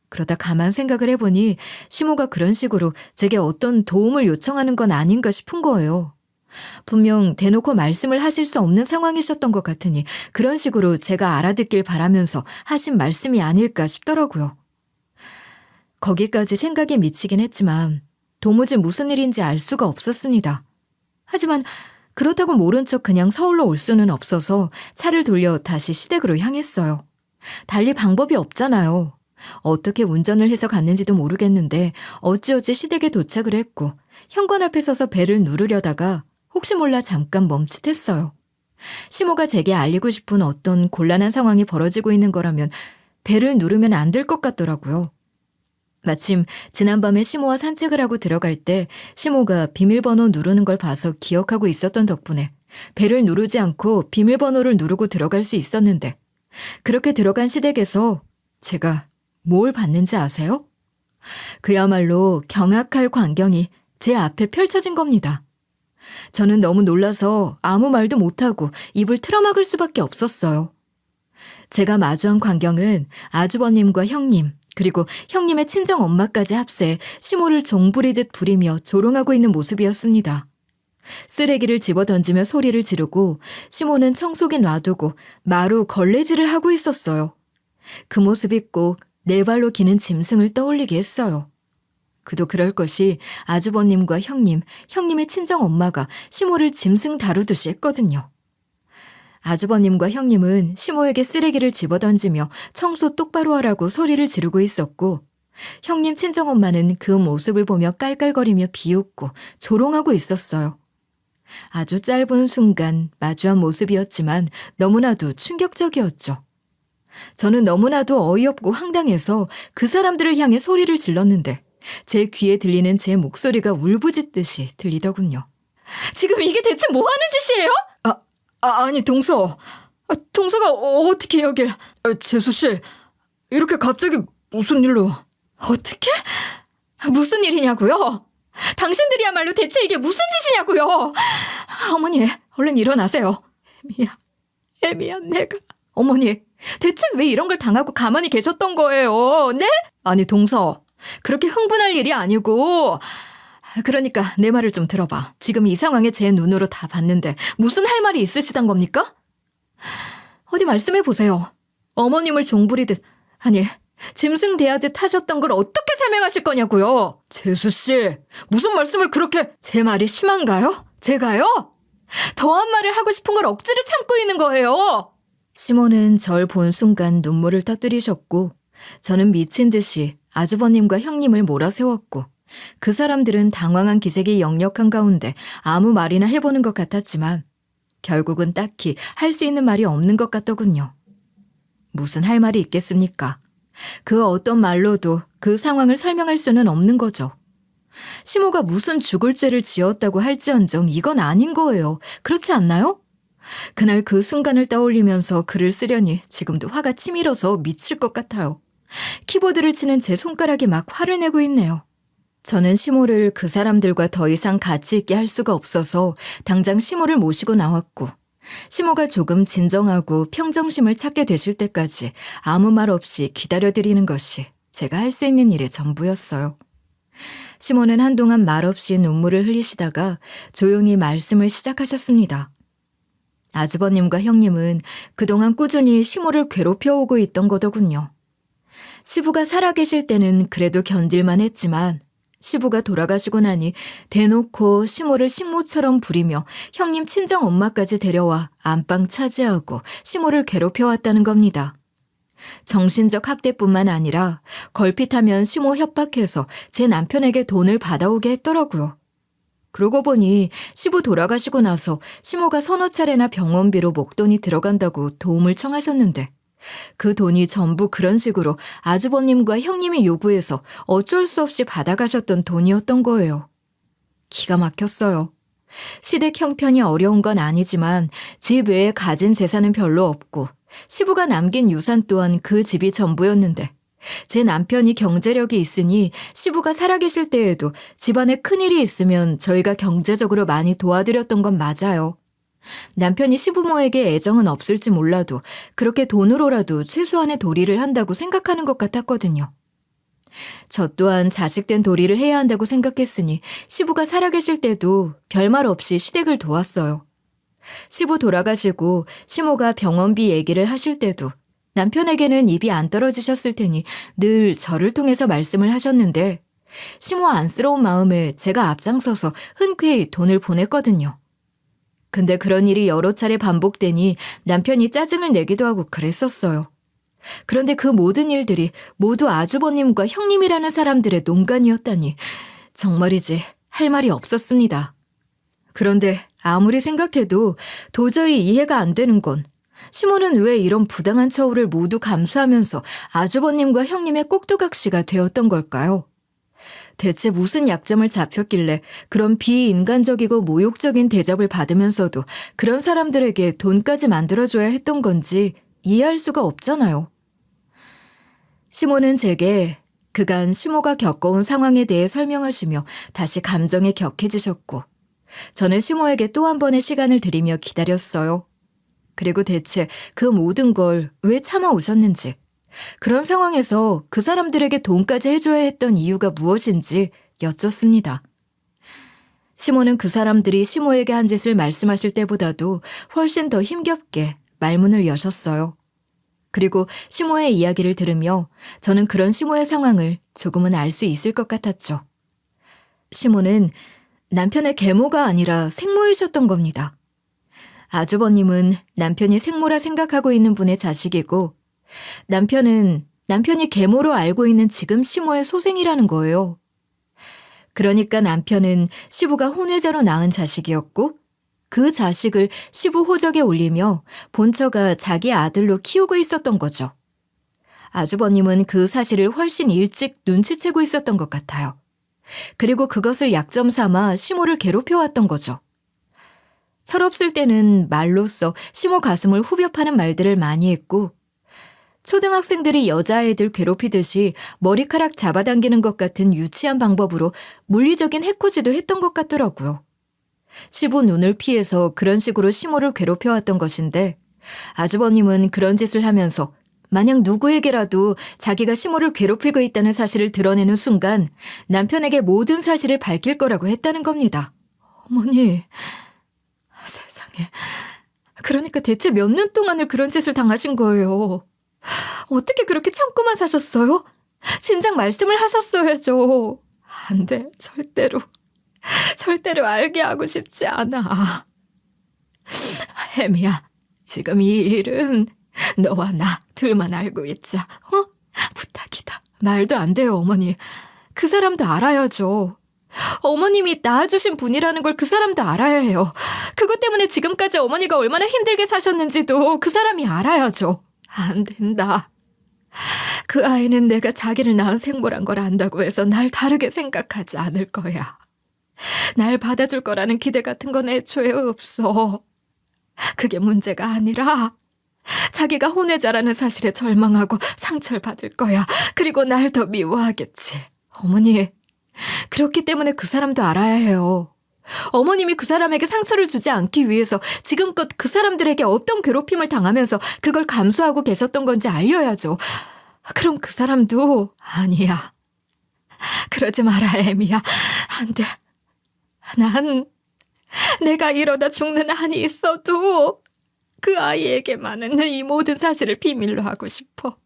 그러다 가만 생각을 해보니 시모가 그런 식으로 제게 어떤 도움을 요청하는 건 아닌가 싶은 거예요. 분명 대놓고 말씀을 하실 수 없는 상황이셨던 것 같으니 그런 식으로 제가 알아듣길 바라면서 하신 말씀이 아닐까 싶더라고요. 거기까지 생각이 미치긴 했지만 도무지 무슨 일인지 알 수가 없었습니다. 하지만 그렇다고 모른 척 그냥 서울로 올 수는 없어서 차를 돌려 다시 시댁으로 향했어요. 달리 방법이 없잖아요. 어떻게 운전을 해서 갔는지도 모르겠는데 어찌어찌 시댁에 도착을 했고 현관 앞에 서서 벨을 누르려다가 혹시 몰라 잠깐 멈칫했어요. 시모가 제게 알리고 싶은 어떤 곤란한 상황이 벌어지고 있는 거라면 벨을 누르면 안 될 것 같더라고요. 마침 지난밤에 시모와 산책을 하고 들어갈 때 시모가 비밀번호 누르는 걸 봐서 기억하고 있었던 덕분에 벨을 누르지 않고 비밀번호를 누르고 들어갈 수 있었는데 그렇게 들어간 시댁에서 제가 뭘 봤는지 아세요? 그야말로 경악할 광경이 제 앞에 펼쳐진 겁니다. 저는 너무 놀라서 아무 말도 못하고 입을 틀어막을 수밖에 없었어요. 제가 마주한 광경은 아주버님과 형님, 그리고 형님의 친정엄마까지 합세 시모를 종부리듯 부리며 조롱하고 있는 모습이었습니다. 쓰레기를 집어던지며 소리를 지르고 시모는 청소기 놔두고 마루 걸레질을 하고 있었어요. 그 모습이 꼭 네 발로 기는 짐승을 떠올리게 했어요. 그도 그럴 것이 아주버님과 형님, 형님의 친정엄마가 시모를 짐승 다루듯이 했거든요. 아주버님과 형님은 시모에게 쓰레기를 집어던지며 청소 똑바로 하라고 소리를 지르고 있었고 형님 친정엄마는 그 모습을 보며 깔깔거리며 비웃고 조롱하고 있었어요. 아주 짧은 순간 마주한 모습이었지만 너무나도 충격적이었죠. 저는 너무나도 어이없고 황당해서 그 사람들을 향해 소리를 질렀는데 제 귀에 들리는 제 목소리가 울부짖듯이 들리더군요. 지금 이게 대체 뭐 하는 짓이에요? 아니 동서. 동서가 어떻게 여길. 재수씨, 이렇게 갑자기 무슨 일로. 어떻게? 무슨 일이냐고요? 당신들이야말로 대체 이게 무슨 짓이냐고요? 어머니, 얼른 일어나세요. 애미야, 내가. 어머니, 대체 왜 이런 걸 당하고 가만히 계셨던 거예요? 네? 아니 동서, 그렇게 흥분할 일이 아니고. 그러니까 내 말을 좀 들어봐. 지금 이 상황에 제 눈으로 다 봤는데 무슨 할 말이 있으시단 겁니까? 어디 말씀해 보세요. 어머님을 종부리듯, 아니 짐승 대하듯 하셨던 걸 어떻게 설명하실 거냐고요? 재수씨, 무슨 말씀을 그렇게. 제 말이 심한가요? 제가요? 더한 말을 하고 싶은 걸 억지로 참고 있는 거예요. 시모는 절 본 순간 눈물을 터뜨리셨고 저는 미친 듯이 아주버님과 형님을 몰아세웠고 그 사람들은 당황한 기색이 역력한 가운데 아무 말이나 해보는 것 같았지만 결국은 딱히 할 수 있는 말이 없는 것 같더군요. 무슨 할 말이 있겠습니까? 그 어떤 말로도 그 상황을 설명할 수는 없는 거죠. 시모가 무슨 죽을 죄를 지었다고 할지언정 이건 아닌 거예요. 그렇지 않나요? 그날 그 순간을 떠올리면서 글을 쓰려니 지금도 화가 치밀어서 미칠 것 같아요. 키보드를 치는 제 손가락이 막 화를 내고 있네요. 저는 시모를 그 사람들과 더 이상 같이 있게 할 수가 없어서 당장 시모를 모시고 나왔고, 시모가 조금 진정하고 평정심을 찾게 되실 때까지 아무 말 없이 기다려드리는 것이 제가 할 수 있는 일의 전부였어요. 시모는 한동안 말없이 눈물을 흘리시다가 조용히 말씀을 시작하셨습니다. 아주버님과 형님은 그동안 꾸준히 시모를 괴롭혀오고 있던 거더군요. 시부가 살아계실 때는 그래도 견딜만 했지만 시부가 돌아가시고 나니 대놓고 시모를 식모처럼 부리며 형님 친정 엄마까지 데려와 안방 차지하고 시모를 괴롭혀왔다는 겁니다. 정신적 학대뿐만 아니라 걸핏하면 시모 협박해서 제 남편에게 돈을 받아오게 했더라고요. 그러고 보니 시부 돌아가시고 나서 시모가 서너 차례나 병원비로 목돈이 들어간다고 도움을 청하셨는데 그 돈이 전부 그런 식으로 아주버님과 형님이 요구해서 어쩔 수 없이 받아가셨던 돈이었던 거예요. 기가 막혔어요. 시댁 형편이 어려운 건 아니지만 집 외에 가진 재산은 별로 없고 시부가 남긴 유산 또한 그 집이 전부였는데 제 남편이 경제력이 있으니 시부가 살아계실 때에도 집안에 큰일이 있으면 저희가 경제적으로 많이 도와드렸던 건 맞아요. 남편이 시부모에게 애정은 없을지 몰라도 그렇게 돈으로라도 최소한의 도리를 한다고 생각하는 것 같았거든요. 저 또한 자식된 도리를 해야 한다고 생각했으니 시부가 살아계실 때도 별말 없이 시댁을 도왔어요. 시부 돌아가시고 시모가 병원비 얘기를 하실 때도 남편에게는 입이 안 떨어지셨을 테니 늘 저를 통해서 말씀을 하셨는데 시모 안쓰러운 마음에 제가 앞장서서 흔쾌히 돈을 보냈거든요. 근데 그런 일이 여러 차례 반복되니 남편이 짜증을 내기도 하고 그랬었어요. 그런데 그 모든 일들이 모두 아주버님과 형님이라는 사람들의 농간이었다니 정말이지 할 말이 없었습니다. 그런데 아무리 생각해도 도저히 이해가 안 되는 건 시모는 왜 이런 부당한 처우를 모두 감수하면서 아주버님과 형님의 꼭두각시가 되었던 걸까요? 대체 무슨 약점을 잡혔길래 그런 비인간적이고 모욕적인 대접을 받으면서도 그런 사람들에게 돈까지 만들어줘야 했던 건지 이해할 수가 없잖아요. 시모는 제게 그간 시모가 겪어온 상황에 대해 설명하시며 다시 감정에 격해지셨고 저는 시모에게 또 한 번의 시간을 드리며 기다렸어요. 그리고 대체 그 모든 걸 왜 참아오셨는지, 그런 상황에서 그 사람들에게 돈까지 해줘야 했던 이유가 무엇인지 여쭙습니다. 시모는 그 사람들이 시모에게 한 짓을 말씀하실 때보다도 훨씬 더 힘겹게 말문을 여셨어요. 그리고 시모의 이야기를 들으며 저는 그런 시모의 상황을 조금은 알 수 있을 것 같았죠. 시모는 남편의 계모가 아니라 생모이셨던 겁니다. 아주버님은 남편이 생모라 생각하고 있는 분의 자식이고 남편은 남편이 계모로 알고 있는 지금 시모의 소생이라는 거예요. 그러니까 남편은 시부가 혼외자로 낳은 자식이었고 그 자식을 시부 호적에 올리며 본처가 자기 아들로 키우고 있었던 거죠. 아주버님은 그 사실을 훨씬 일찍 눈치채고 있었던 것 같아요. 그리고 그것을 약점 삼아 시모를 괴롭혀왔던 거죠. 철없을 때는 말로써 시모 가슴을 후벼 파는 말들을 많이 했고 초등학생들이 여자아이들 괴롭히듯이 머리카락 잡아당기는 것 같은 유치한 방법으로 물리적인 해코지도 했던 것 같더라고요. 시부 눈을 피해서 그런 식으로 시모를 괴롭혀왔던 것인데 아주버님은 그런 짓을 하면서 만약 누구에게라도 자기가 시모를 괴롭히고 있다는 사실을 드러내는 순간 남편에게 모든 사실을 밝힐 거라고 했다는 겁니다. 어머니, 세상에. 그러니까 대체 몇 년 동안을 그런 짓을 당하신 거예요. 어떻게 그렇게 참고만 사셨어요? 진작 말씀을 하셨어야죠. 안 돼, 절대로. 절대로 알게 하고 싶지 않아. 혜미야, 지금 이 일은 너와 나 둘만 알고 있자. 부탁이다. 말도 안 돼요, 어머니. 그 사람도 알아야죠. 어머님이 낳아주신 분이라는 걸 그 사람도 알아야 해요. 그것 때문에 지금까지 어머니가 얼마나 힘들게 사셨는지도 그 사람이 알아야죠. 안 된다. 그 아이는 내가 자기를 낳은 생모란 걸 안다고 해서 날 다르게 생각하지 않을 거야. 날 받아줄 거라는 기대 같은 건 애초에 없어. 그게 문제가 아니라 자기가 혼외자라는 사실에 절망하고 상처를 받을 거야. 그리고 날 더 미워하겠지. 어머니, 그렇기 때문에 그 사람도 알아야 해요. 어머님이 그 사람에게 상처를 주지 않기 위해서 지금껏 그 사람들에게 어떤 괴롭힘을 당하면서 그걸 감수하고 계셨던 건지 알려야죠. 그럼 그 사람도 아니야. 그러지 마라, 에미야. 안 돼. 난 내가 이러다 죽는 한이 있어도 그 아이에게만은 이 모든 사실을 비밀로 하고 싶어.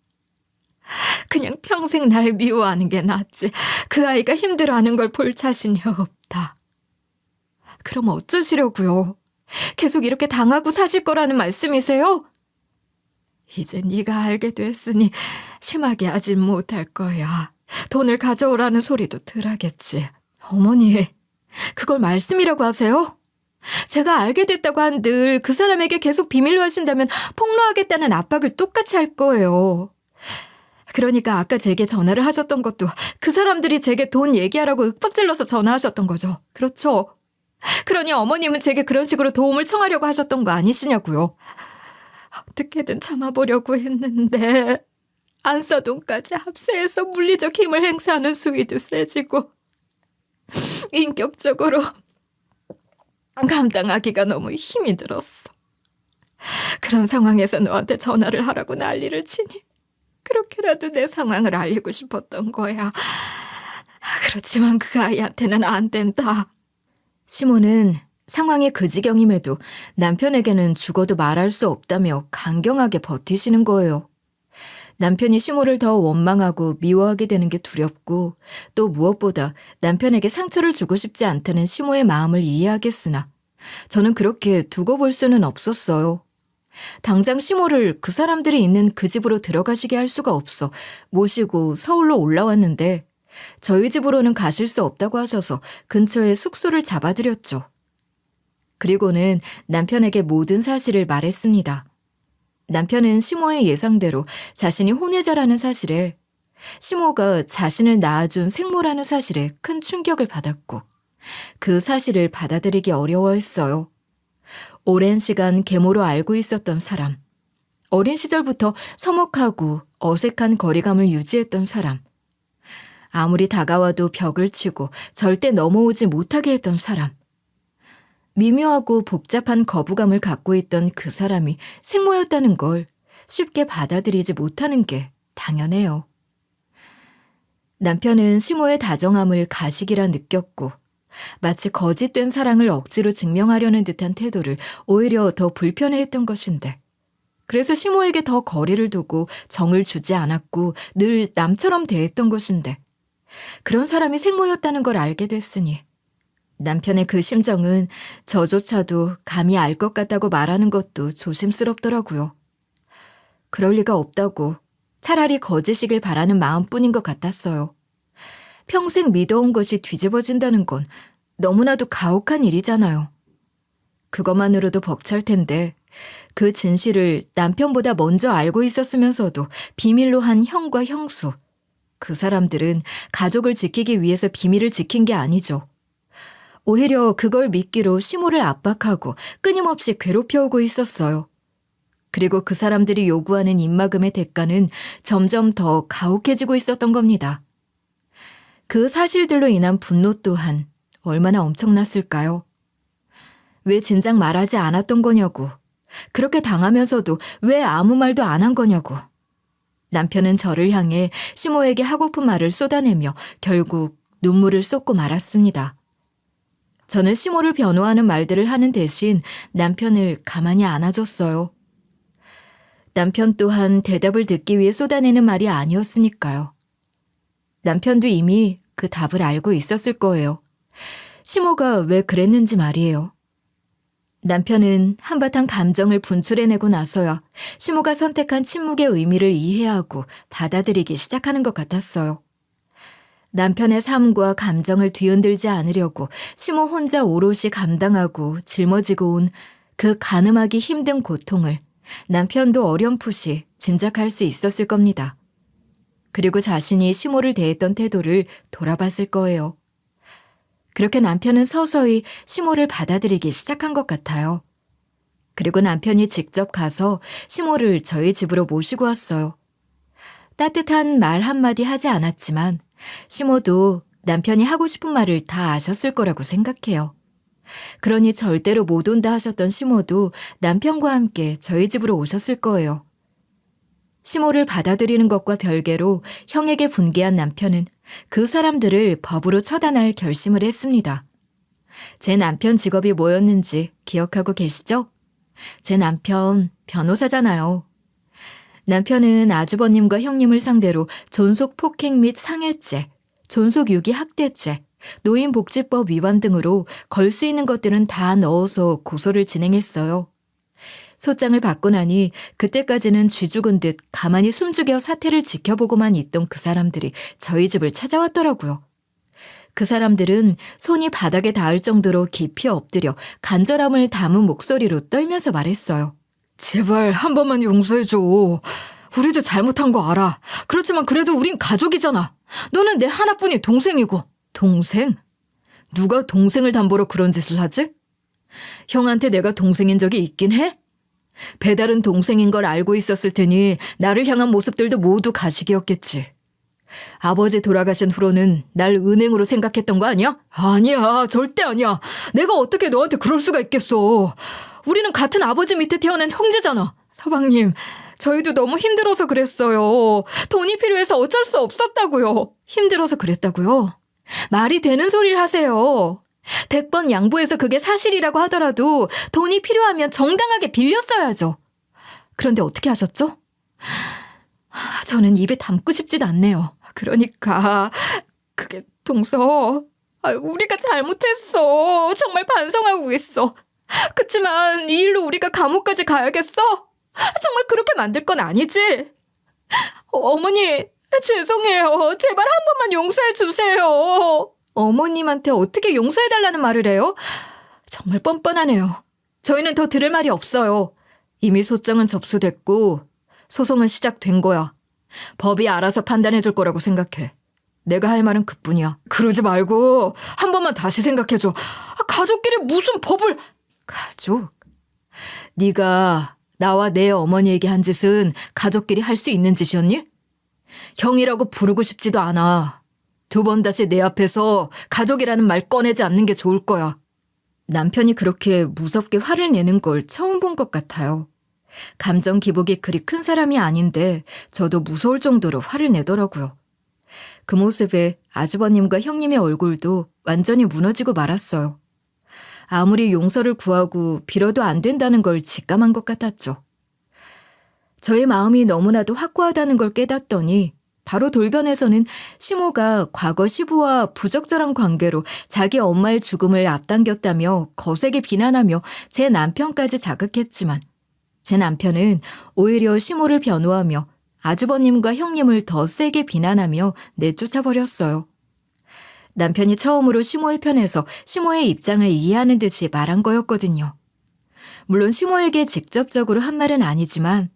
그냥 평생 날 미워하는 게 낫지. 그 아이가 힘들어하는 걸 볼 자신이 없다. 그럼 어쩌시려고요? 계속 이렇게 당하고 사실 거라는 말씀이세요? 이제 네가 알게 됐으니 심하게 하진 못할 거야. 돈을 가져오라는 소리도 덜하겠지. 어머니, 그걸 말씀이라고 하세요? 제가 알게 됐다고 한들 그 사람에게 계속 비밀로 하신다면 폭로하겠다는 압박을 똑같이 할 거예요. 그러니까 아까 제게 전화를 하셨던 것도 그 사람들이 제게 돈 얘기하라고 윽박질러서 전화하셨던 거죠. 그렇죠? 그러니 어머님은 제게 그런 식으로 도움을 청하려고 하셨던 거 아니시냐고요. 어떻게든 참아보려고 했는데 안사돈까지 합세해서 물리적 힘을 행사하는 수위도 세지고 인격적으로 감당하기가 너무 힘이 들었어. 그런 상황에서 너한테 전화를 하라고 난리를 치니 그렇게라도 내 상황을 알리고 싶었던 거야. 그렇지만 그 아이한테는 안 된다. 시몬은 상황이 그 지경임에도 남편에게는 죽어도 말할 수 없다며 강경하게 버티시는 거예요. 남편이 시모를 더 원망하고 미워하게 되는 게 두렵고 또 무엇보다 남편에게 상처를 주고 싶지 않다는 시모의 마음을 이해하겠으나 저는 그렇게 두고 볼 수는 없었어요. 당장 시모를 그 사람들이 있는 그 집으로 들어가시게 할 수가 없어 모시고 서울로 올라왔는데 저희 집으로는 가실 수 없다고 하셔서 근처에 숙소를 잡아드렸죠. 그리고는 남편에게 모든 사실을 말했습니다. 남편은 시모의 예상대로 자신이 혼외자라는 사실에 시모가 자신을 낳아준 생모라는 사실에 큰 충격을 받았고 그 사실을 받아들이기 어려워했어요. 오랜 시간 계모로 알고 있었던 사람, 어린 시절부터 서먹하고 어색한 거리감을 유지했던 사람, 아무리 다가와도 벽을 치고 절대 넘어오지 못하게 했던 사람, 미묘하고 복잡한 거부감을 갖고 있던 그 사람이 생모였다는 걸 쉽게 받아들이지 못하는 게 당연해요. 남편은 시모의 다정함을 가식이라 느꼈고 마치 거짓된 사랑을 억지로 증명하려는 듯한 태도를 오히려 더 불편해했던 것인데 그래서 시모에게 더 거리를 두고 정을 주지 않았고 늘 남처럼 대했던 것인데 그런 사람이 생모였다는 걸 알게 됐으니 남편의 그 심정은 저조차도 감히 알 것 같다고 말하는 것도 조심스럽더라고요. 그럴 리가 없다고 차라리 거짓이길 바라는 마음뿐인 것 같았어요. 평생 믿어온 것이 뒤집어진다는 건 너무나도 가혹한 일이잖아요. 그것만으로도 벅찰 텐데 그 진실을 남편보다 먼저 알고 있었으면서도 비밀로 한 형과 형수, 그 사람들은 가족을 지키기 위해서 비밀을 지킨 게 아니죠. 오히려 그걸 미끼로 시모를 압박하고 끊임없이 괴롭혀오고 있었어요. 그리고 그 사람들이 요구하는 입막음의 대가는 점점 더 가혹해지고 있었던 겁니다. 그 사실들로 인한 분노 또한 얼마나 엄청났을까요? 왜 진작 말하지 않았던 거냐고, 그렇게 당하면서도 왜 아무 말도 안 한 거냐고. 남편은 저를 향해 시모에게 하고픈 말을 쏟아내며 결국 눈물을 쏟고 말았습니다. 저는 시모를 변호하는 말들을 하는 대신 남편을 가만히 안아줬어요. 남편 또한 대답을 듣기 위해 쏟아내는 말이 아니었으니까요. 남편도 이미 그 답을 알고 있었을 거예요. 시모가 왜 그랬는지 말이에요. 남편은 한바탕 감정을 분출해내고 나서야 시모가 선택한 침묵의 의미를 이해하고 받아들이기 시작하는 것 같았어요. 남편의 삶과 감정을 뒤흔들지 않으려고 시모 혼자 오롯이 감당하고 짊어지고 온 그 가늠하기 힘든 고통을 남편도 어렴풋이 짐작할 수 있었을 겁니다. 그리고 자신이 시모를 대했던 태도를 돌아봤을 거예요. 그렇게 남편은 서서히 시모를 받아들이기 시작한 것 같아요. 그리고 남편이 직접 가서 시모를 저희 집으로 모시고 왔어요. 따뜻한 말 한마디 하지 않았지만 시모도 남편이 하고 싶은 말을 다 아셨을 거라고 생각해요. 그러니 절대로 못 온다 하셨던 시모도 남편과 함께 저희 집으로 오셨을 거예요. 시모를 받아들이는 것과 별개로 형에게 분개한 남편은 그 사람들을 법으로 처단할 결심을 했습니다. 제 남편 직업이 뭐였는지 기억하고 계시죠? 제 남편 변호사잖아요. 남편은 아주버님과 형님을 상대로 존속 폭행 및 상해죄, 존속 유기 학대죄, 노인복지법 위반 등으로 걸 수 있는 것들은 다 넣어서 고소를 진행했어요. 소장을 받고 나니 그때까지는 쥐 죽은 듯 가만히 숨죽여 사태를 지켜보고만 있던 그 사람들이 저희 집을 찾아왔더라고요. 그 사람들은 손이 바닥에 닿을 정도로 깊이 엎드려 간절함을 담은 목소리로 떨면서 말했어요. 제발 한 번만 용서해줘. 우리도 잘못한 거 알아. 그렇지만 그래도 우린 가족이잖아. 너는 내 하나뿐인 동생이고. 동생? 누가 동생을 담보로 그런 짓을 하지? 형한테 내가 동생인 적이 있긴 해? 배달은 동생인 걸 알고 있었을 테니 나를 향한 모습들도 모두 가식이었겠지. 아버지 돌아가신 후로는 날 은행으로 생각했던 거 아니야? 아니야, 절대 아니야. 내가 어떻게 너한테 그럴 수가 있겠어. 우리는 같은 아버지 밑에 태어난 형제잖아. 서방님, 저희도 너무 힘들어서 그랬어요. 돈이 필요해서 어쩔 수 없었다고요. 힘들어서 그랬다고요? 말이 되는 소리를 하세요. 100번 양보해서 그게 사실이라고 하더라도 돈이 필요하면 정당하게 빌렸어야죠. 그런데 어떻게 하셨죠? 저는 입에 담고 싶지도 않네요. 그러니까 그게 동서, 우리가 잘못했어. 정말 반성하고 있어. 그치만 이 일로 우리가 감옥까지 가야겠어? 정말 그렇게 만들 건 아니지? 어머니, 죄송해요. 제발 한 번만 용서해 주세요. 어머님한테 어떻게 용서해달라는 말을 해요? 정말 뻔뻔하네요. 저희는 더 들을 말이 없어요. 이미 소장은 접수됐고 소송은 시작된 거야. 법이 알아서 판단해 줄 거라고 생각해. 내가 할 말은 그뿐이야. 그러지 말고 한 번만 다시 생각해줘. 가족끼리 무슨 법을... 가족? 네가 나와 내 어머니에게 한 짓은 가족끼리 할 수 있는 짓이었니? 형이라고 부르고 싶지도 않아. 2번 다시 내 앞에서 가족이라는 말 꺼내지 않는 게 좋을 거야. 남편이 그렇게 무섭게 화를 내는 걸 처음 본 것 같아요. 감정 기복이 그리 큰 사람이 아닌데 저도 무서울 정도로 화를 내더라고요. 그 모습에 아주버님과 형님의 얼굴도 완전히 무너지고 말았어요. 아무리 용서를 구하고 빌어도 안 된다는 걸 직감한 것 같았죠. 저의 마음이 너무나도 확고하다는 걸 깨닫더니 바로 돌변에서는 시모가 과거 시부와 부적절한 관계로 자기 엄마의 죽음을 앞당겼다며 거세게 비난하며 제 남편까지 자극했지만 제 남편은 오히려 시모를 변호하며 아주버님과 형님을 더 세게 비난하며 내쫓아버렸어요. 남편이 처음으로 시모의 편에서 시모의 입장을 이해하는 듯이 말한 거였거든요. 물론 시모에게 직접적으로 한 말은 아니지만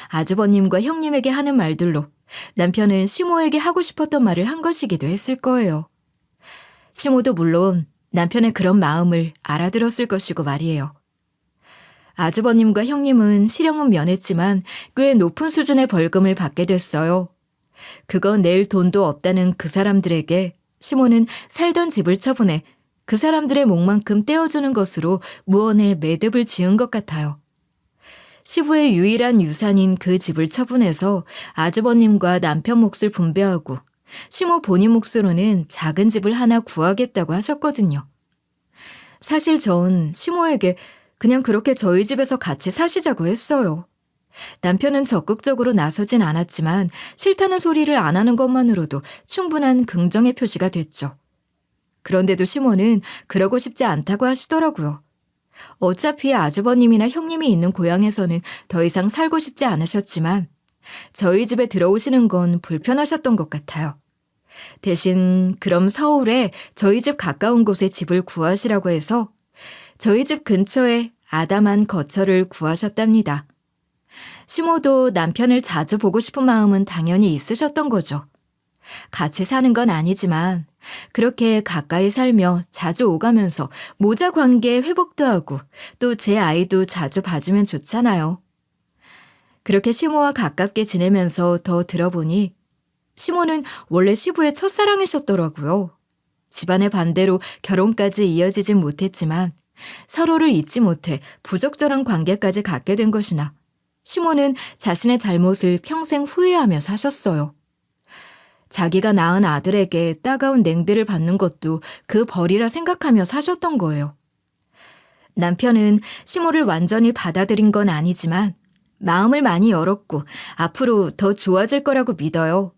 아주버님과 형님에게 하는 말들로 남편은 시모에게 하고 싶었던 말을 한 것이기도 했을 거예요. 시모도 물론 남편의 그런 마음을 알아들었을 것이고 말이에요. 아주버님과 형님은 실형은 면했지만 꽤 높은 수준의 벌금을 받게 됐어요. 그건 낼 돈도 없다는 그 사람들에게 시모는 살던 집을 처분해 그 사람들의 몫만큼 떼어주는 것으로 무언의 매듭을 지은 것 같아요. 시부의 유일한 유산인 그 집을 처분해서 아주버님과 남편 몫을 분배하고 시모 본인 몫으로는 작은 집을 하나 구하겠다고 하셨거든요. 사실 전 시모에게 그냥 그렇게 저희 집에서 같이 사시자고 했어요. 남편은 적극적으로 나서진 않았지만 싫다는 소리를 안 하는 것만으로도 충분한 긍정의 표시가 됐죠. 그런데도 시모는 그러고 싶지 않다고 하시더라고요. 어차피 아주버님이나 형님이 있는 고향에서는 더 이상 살고 싶지 않으셨지만 저희 집에 들어오시는 건 불편하셨던 것 같아요. 대신 그럼 서울에 저희 집 가까운 곳에 집을 구하시라고 해서 저희 집 근처에 아담한 거처를 구하셨답니다. 시모도 남편을 자주 보고 싶은 마음은 당연히 있으셨던 거죠. 같이 사는 건 아니지만 그렇게 가까이 살며 자주 오가면서 모자 관계 회복도 하고 또 제 아이도 자주 봐주면 좋잖아요. 그렇게 시모와 가깝게 지내면서 더 들어보니 시모는 원래 시부의 첫사랑이셨더라고요. 집안의 반대로 결혼까지 이어지진 못했지만 서로를 잊지 못해 부적절한 관계까지 갖게 된 것이나 시모는 자신의 잘못을 평생 후회하며 사셨어요. 자기가 낳은 아들에게 따가운 냉대를 받는 것도 그 벌이라 생각하며 사셨던 거예요. 남편은 시모를 완전히 받아들인 건 아니지만 마음을 많이 열었고 앞으로 더 좋아질 거라고 믿어요.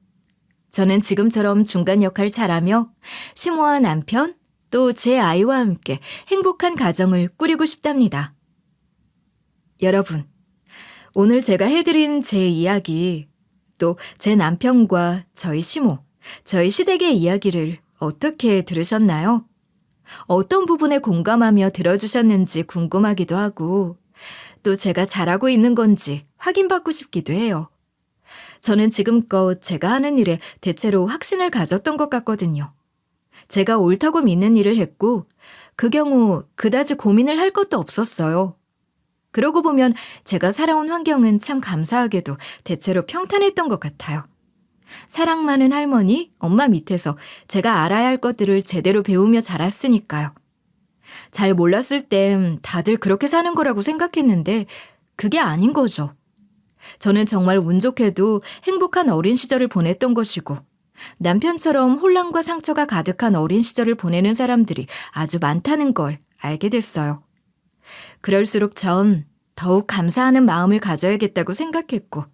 저는 지금처럼 중간 역할 잘하며 시모와 남편 또 제 아이와 함께 행복한 가정을 꾸리고 싶답니다. 여러분, 오늘 제가 해드린 제 이야기 또 제 남편과 저희 시모, 저희 시댁의 이야기를 어떻게 들으셨나요? 어떤 부분에 공감하며 들어주셨는지 궁금하기도 하고 또 제가 잘하고 있는 건지 확인받고 싶기도 해요. 저는 지금껏 제가 하는 일에 대체로 확신을 가졌던 것 같거든요. 제가 옳다고 믿는 일을 했고 그 경우 그다지 고민을 할 것도 없었어요. 그러고 보면 제가 살아온 환경은 참 감사하게도 대체로 평탄했던 것 같아요. 사랑 많은 할머니, 엄마 밑에서 제가 알아야 할 것들을 제대로 배우며 자랐으니까요. 잘 몰랐을 땐 다들 그렇게 사는 거라고 생각했는데 그게 아닌 거죠. 저는 정말 운 좋게도 행복한 어린 시절을 보냈던 것이고 남편처럼 혼란과 상처가 가득한 어린 시절을 보내는 사람들이 아주 많다는 걸 알게 됐어요. 그럴수록 전 더욱 감사하는 마음을 가져야겠다고 생각했고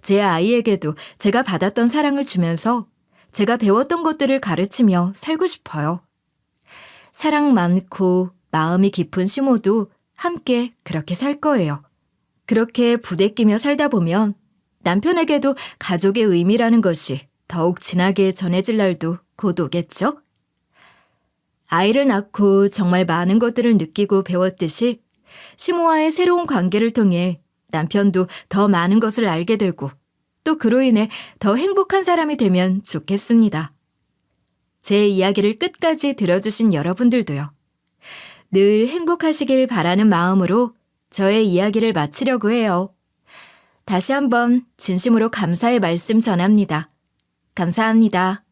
제 아이에게도 제가 받았던 사랑을 주면서 제가 배웠던 것들을 가르치며 살고 싶어요. 사랑 많고 마음이 깊은 시모도 함께 그렇게 살 거예요. 그렇게 부대끼며 살다 보면 남편에게도 가족의 의미라는 것이 더욱 진하게 전해질 날도 곧 오겠죠? 아이를 낳고 정말 많은 것들을 느끼고 배웠듯이 시모와의 새로운 관계를 통해 남편도 더 많은 것을 알게 되고 또 그로 인해 더 행복한 사람이 되면 좋겠습니다. 제 이야기를 끝까지 들어주신 여러분들도요. 늘 행복하시길 바라는 마음으로 저의 이야기를 마치려고 해요. 다시 한번 진심으로 감사의 말씀 전합니다. 감사합니다.